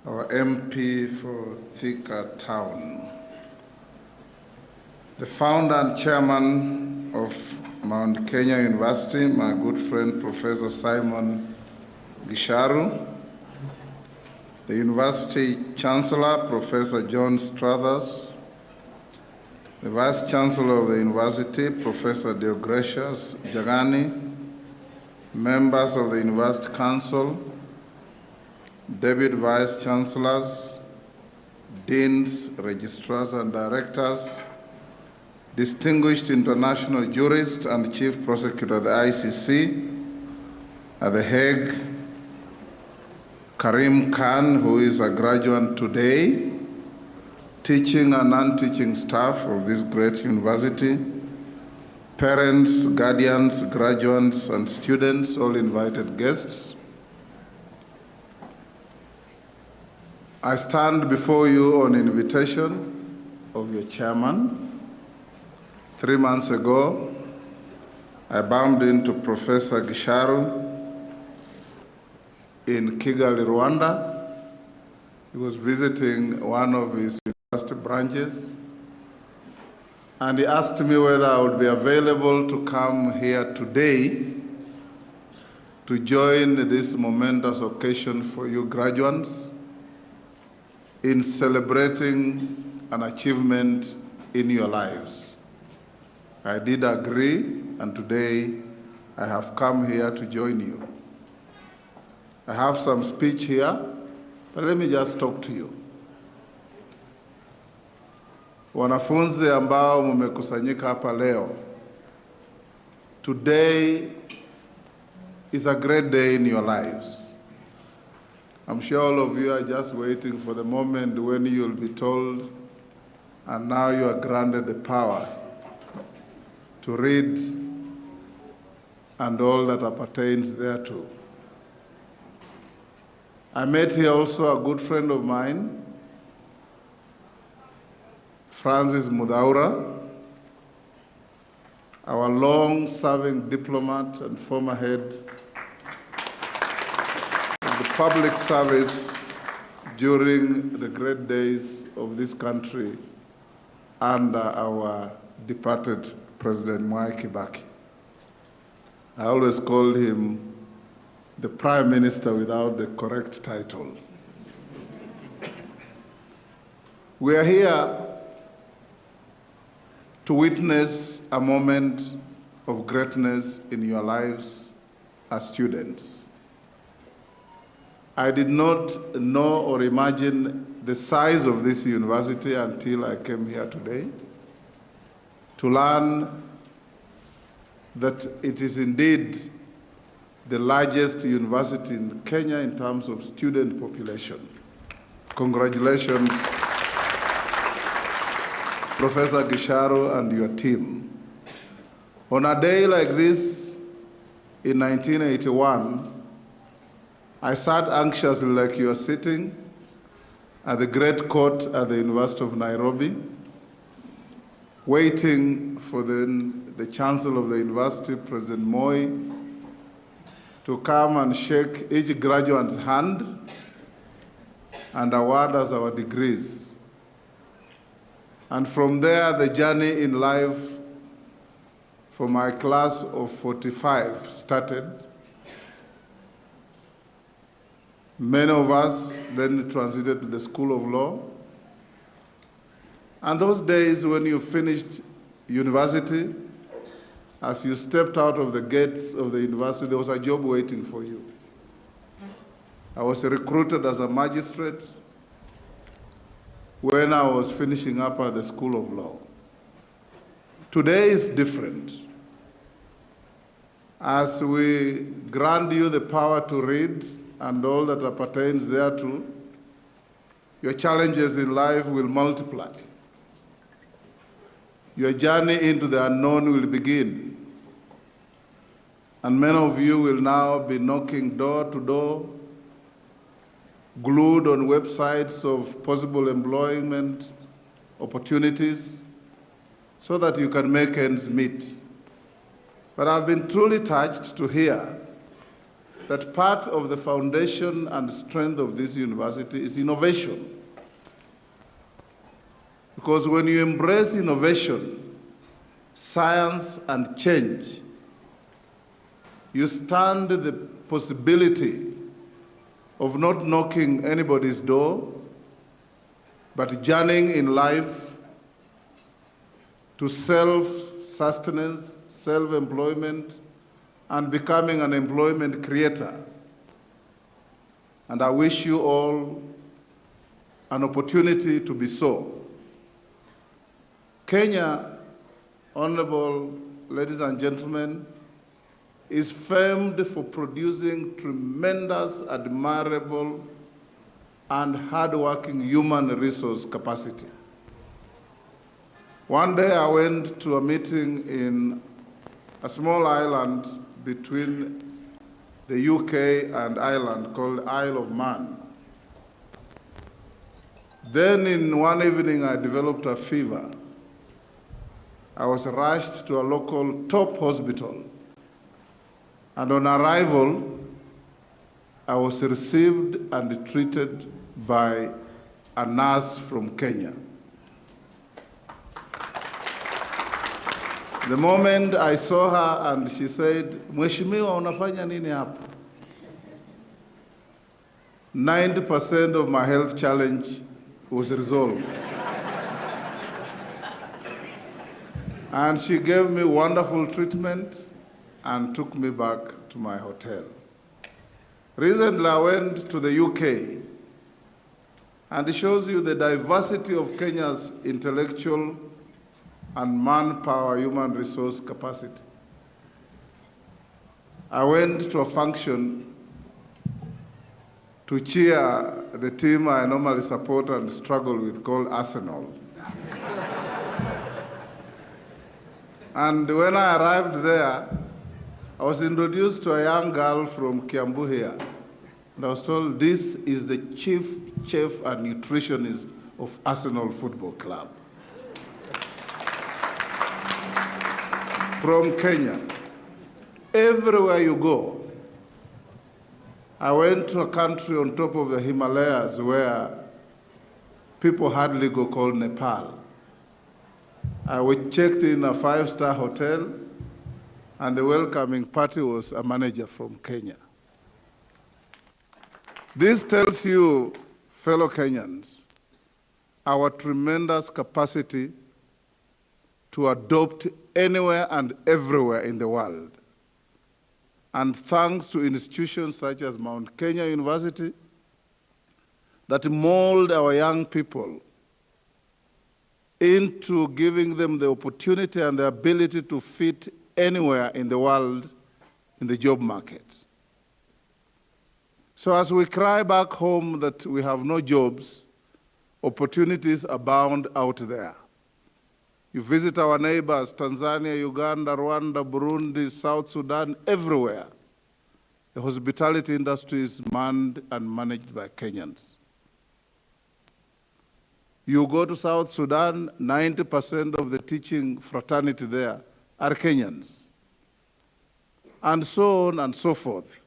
Speaker 6: our MP for Thika Town. The founder and chairman of Mount Kenya University, my good friend Professor Simon Gicharu, the University Chancellor, Professor John Struthers, the Vice Chancellor of the University, Professor Deogratius Jagani, members of the University Council, Deputy Vice Chancellors, Deans, Registrars and Directors, distinguished international jurist and Chief Prosecutor of the ICC at The Hague, Karim Khan, who is a graduate today, teaching and non-teaching staff of this great university, parents, guardians, graduates, and students, all invited guests. I stand before you on invitation of your chairman. 3 months ago, I bumped into Professor Gicharu in Kigali, Rwanda. He was visiting one of his university branches, and he asked me whether I would be available to come here today to join this momentous occasion for you graduates in celebrating an achievement in your lives. I did agree, and today I have come here to join you. I have some speech here, but let me just talk to you. Wanafunzi ambao mumekusanyika hapa leo, today is a great day in your lives. I'm sure all of you are just waiting for the moment when you'll be told, and now you are granted the power to read and all that appertains thereto. I met here also a good friend of mine, Francis Mudaura, our long-serving diplomat and former head of the public service during the great days of this country under our departed President Mwai Kibaki. I always called him the Prime Minister without the correct title. We are here to witness a moment of greatness in your lives as students. I did not know or imagine the size of this university until I came here today to learn that it is indeed the largest university in Kenya in terms of student population. Congratulations, Professor Gicharu and your team. On a day like this in 1981, I sat anxiously like you are sitting at the Great Court at the University of Nairobi, waiting for the Chancellor of the University, President Moi, to come and shake each graduate's hand and award us our degrees. And from there, the journey in life for my class of 45 started. Many of us then transited to the School of Law. And those days when you finished university, as you stepped out of the gates of the university, there was a job waiting for you. I was recruited as a magistrate when I was finishing up at the School of Law. Today is different. As we grant you the power to read and all that appertains thereto, your challenges in life will multiply. Your journey into the unknown will begin. And many of you will now be knocking door to door, glued on websites of possible employment opportunities so that you can make ends meet. But I've been truly touched to hear that part of the foundation and strength of this university is innovation. Because when you embrace innovation, science, and change, you stand the possibility of not knocking anybody's door, but journeying in life to self-sustenance, self-employment, and becoming an employment creator. And I wish you all an opportunity to be so. Kenya, honorable ladies and gentlemen, is famed for producing tremendous, admirable, and hardworking human resource capacity. One day I went to a meeting in a small island between the UK and Ireland called Isle of Man. Then in one evening I developed a fever. I was rushed to a local top hospital. And on arrival, I was received and treated by a nurse from Kenya. The moment I saw her and she said, "Mheshimiwa, unafanya nini hapa?" 90% of my health challenge was resolved. And she gave me wonderful treatment and took me back to my hotel. Recently, I went to the UK, and it shows you the diversity of Kenya's intellectual and manpower human resource capacity. I went to a function to cheer the team I normally support and struggle with called Arsenal. And when I arrived there, I was introduced to a young girl from Kiambu here. And I was told, this is the chief chef and nutritionist of Arsenal Football Club. From Kenya. Everywhere you go. I went to a country on top of the Himalayas where people hardly go, called Nepal. I was checked in a 5-star hotel, and the welcoming party was a manager from Kenya. This tells you, fellow Kenyans, our tremendous capacity to adopt anywhere and everywhere in the world. And thanks to institutions such as Mount Kenya University that mold our young people into giving them the opportunity and the ability to fit anywhere in the world in the job market. So as we cry back home that we have no jobs, opportunities abound out there. You visit our neighbors, Tanzania, Uganda, Rwanda, Burundi, South Sudan, everywhere. The hospitality industry is manned and managed by Kenyans. You go to South Sudan, 90% of the teaching fraternity there are Kenyans, and so on and so forth.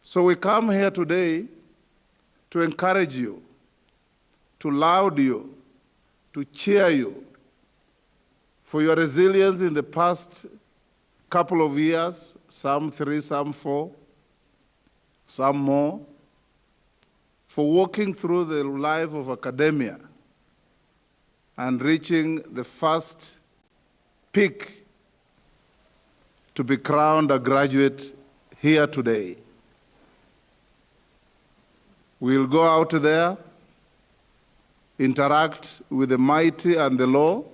Speaker 6: So we come here today to encourage you, to laud you, to cheer you for your resilience in the past couple of years, some 3, some 4, some more, for walking through the life of academia and reaching the first peak to be crowned a graduate here today. We'll go out there, interact with the mighty and the low,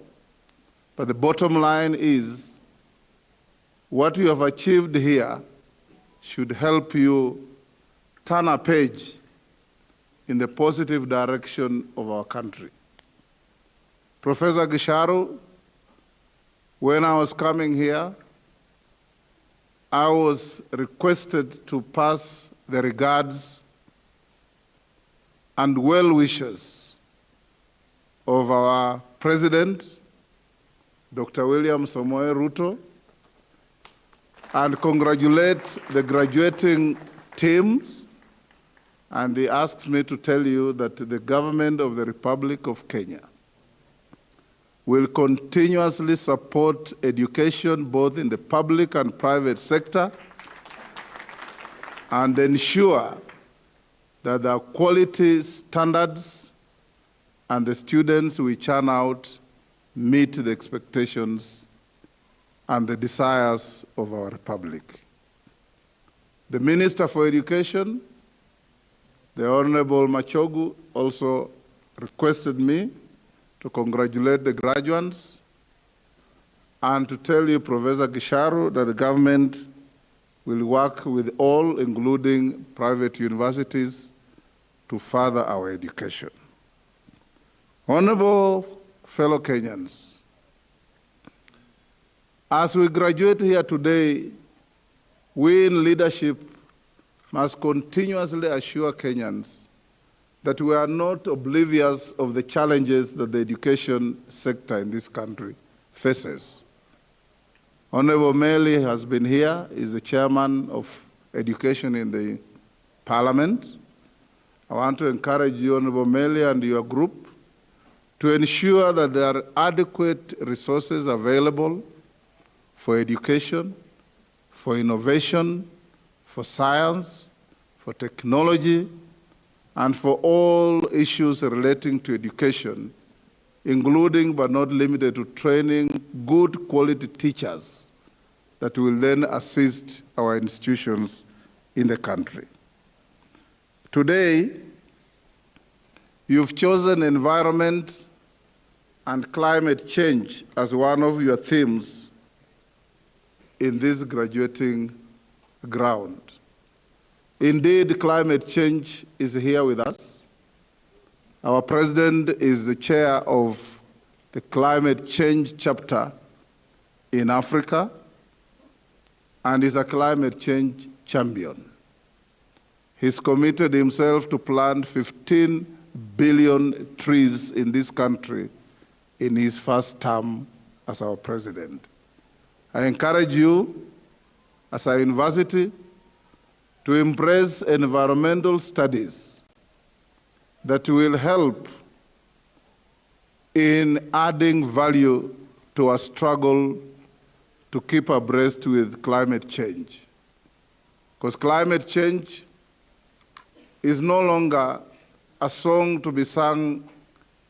Speaker 6: but the bottom line is what you have achieved here should help you turn a page in the positive direction of our country. Professor Gicharu, when I was coming here, I was requested to pass the regards and well wishes of our President, Dr. William Samoei Ruto, and congratulate the graduating teams. And he asked me to tell you that the government of the Republic of Kenya will continuously support education both in the public and private sector and ensure that the quality standards and the students we churn out meet the expectations and the desires of our republic. The Minister for Education, the Honorable Machogu, also requested me to congratulate the graduates and to tell you, Professor Gicharu, that the government will work with all, including private universities, to further our education. Honorable fellow Kenyans, as we graduate here today, we in leadership must continuously assure Kenyans that we are not oblivious of the challenges that the education sector in this country faces. Honorable Meli has been here, is the chairman of education in the parliament. I want to encourage you, Honorable Meli, and your group to ensure that there are adequate resources available for education, for innovation, for science, for technology, and for all issues relating to education, including but not limited to training good quality teachers that will then assist our institutions in the country. Today, you've chosen environment and climate change as one of your themes in this graduating ground. Indeed, climate change is here with us. Our president is the chair of the climate change chapter in Africa and is a climate change champion. He's committed himself to plant 15 billion trees in this country in his first term as our president. I encourage you, as a university, to embrace environmental studies that will help in adding value to our struggle to keep abreast with climate change. Because climate change is no longer a song to be sung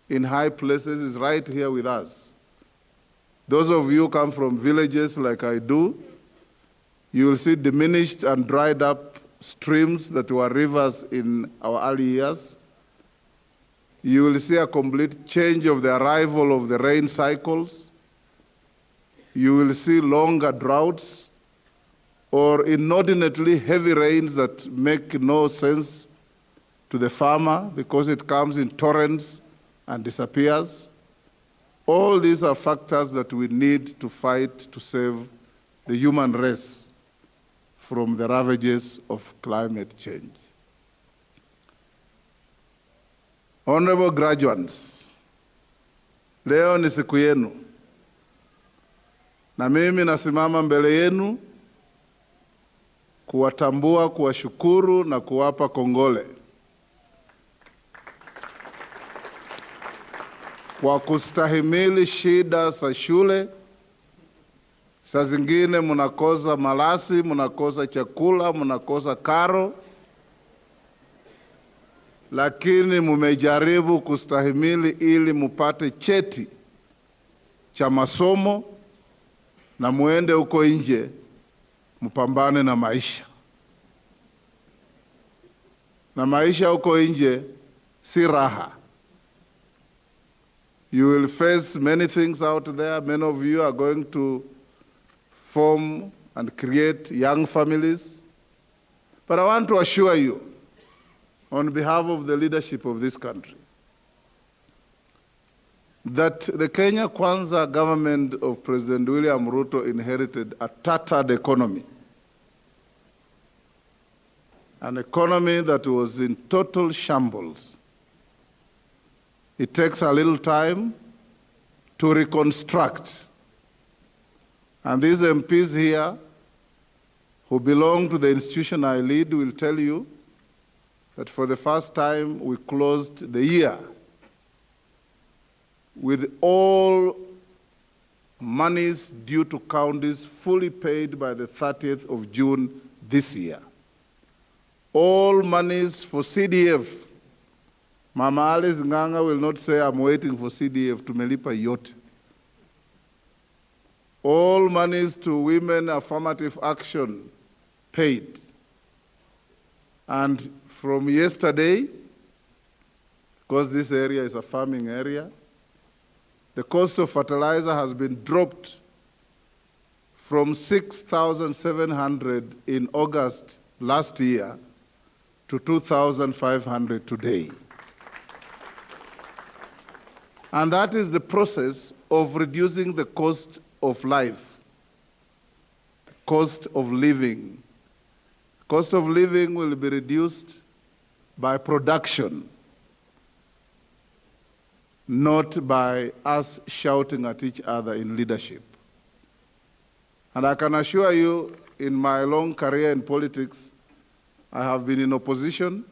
Speaker 6: in high places, it's right here with us. Those of you who come from villages like I do, you will see diminished and dried up streams that were rivers in our early years. You will see a complete change of the arrival of the rain cycles. You will see longer droughts or inordinately heavy rains that make no sense to the farmer because it comes in torrents and disappears. All these are factors that we need to fight to save the human race from the ravages of climate change. Honorable graduates, leo ni siku yenu, na mimi nasimama mbele yenu kuwatambua, kuwashukuru na kuwapa kongole kwa kustahimili shida za shule. Saa zingine mnakosa malasi, mnakosa chakula, mnakosa karo, lakini mmejaribu kustahimili ili mupate cheti cha masomo na muende huko nje mpambane na maisha. Na maisha huko nje si raha. You will face many things out there. Many of you are going to form and create young families. But I want to assure you, on behalf of the leadership of this country, that the Kenya Kwanza government of President William Ruto inherited a tattered economy. An economy that was in total shambles. It takes a little time to reconstruct. And these MPs here who belong to the institution I lead will tell you that for the first time we closed the year with all monies due to counties fully paid by the 30th of June this year. All monies for CDF. Mama Alice Nganga will not say, I'm waiting for CDF to melipa yote. all monies to women affirmative action paid. And from yesterday, because this area is a farming area, the cost of fertilizer has been dropped from 6,700 in August last year to 2,500 today. And that is the process of reducing the cost of life, cost of living. Cost of living will be reduced by production, not by us shouting at each other in leadership. And I can assure you, in my long career in politics, I have been in opposition,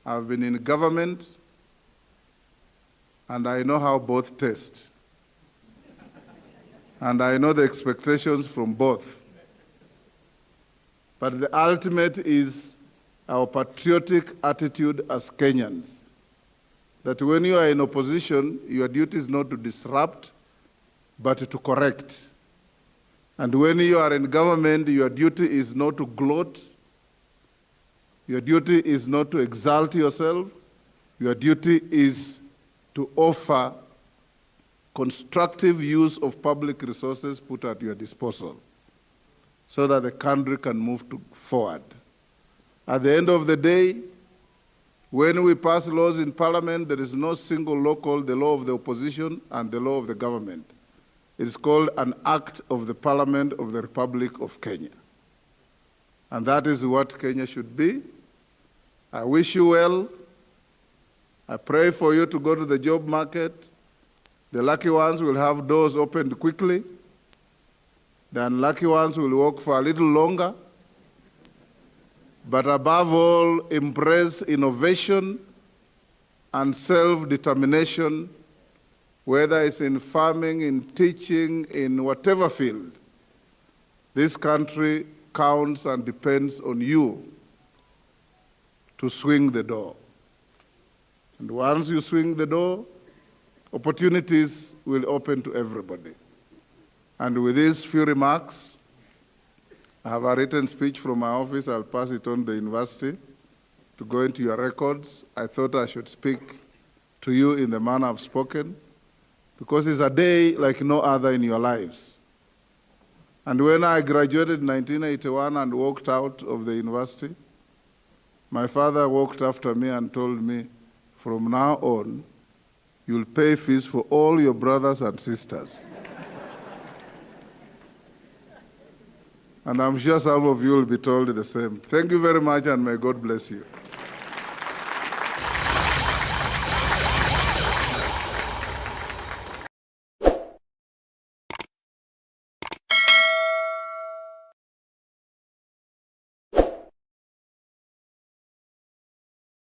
Speaker 6: I've been in government, and I know how both taste. And I know the expectations from both. But the ultimate is our patriotic attitude as Kenyans, that when you are in opposition, your duty is not to disrupt, but to correct. And when you are in government, your duty is not to gloat, your duty is not to exalt yourself, your duty is to offer constructive use of public resources put at your disposal so that the country can move forward. At the end of the day, when we pass laws in Parliament, there is no single law called the law of the opposition and the law of the government. It is called an act of the Parliament of the Republic of Kenya. And that is what Kenya should be. I wish you well. I pray for you to go to the job market. The lucky ones will have doors opened quickly. The unlucky ones will work for a little longer. But above all, embrace innovation and self-determination, whether it's in farming, in teaching, in whatever field. This country counts and depends on you to swing the door. And once you swing the door, opportunities will open to everybody. And with these few remarks, I have a written speech from my office. I'll pass it on to the university to go into your records. I thought I should speak to you in the manner I've spoken, because it's a day like no other in your lives. And when I graduated in 1981 and walked out of the university, my father walked after me and told me, from now on, you'll pay fees for all your brothers and sisters. And I'm sure some of you will be told the same. Thank you very much, and may God bless you.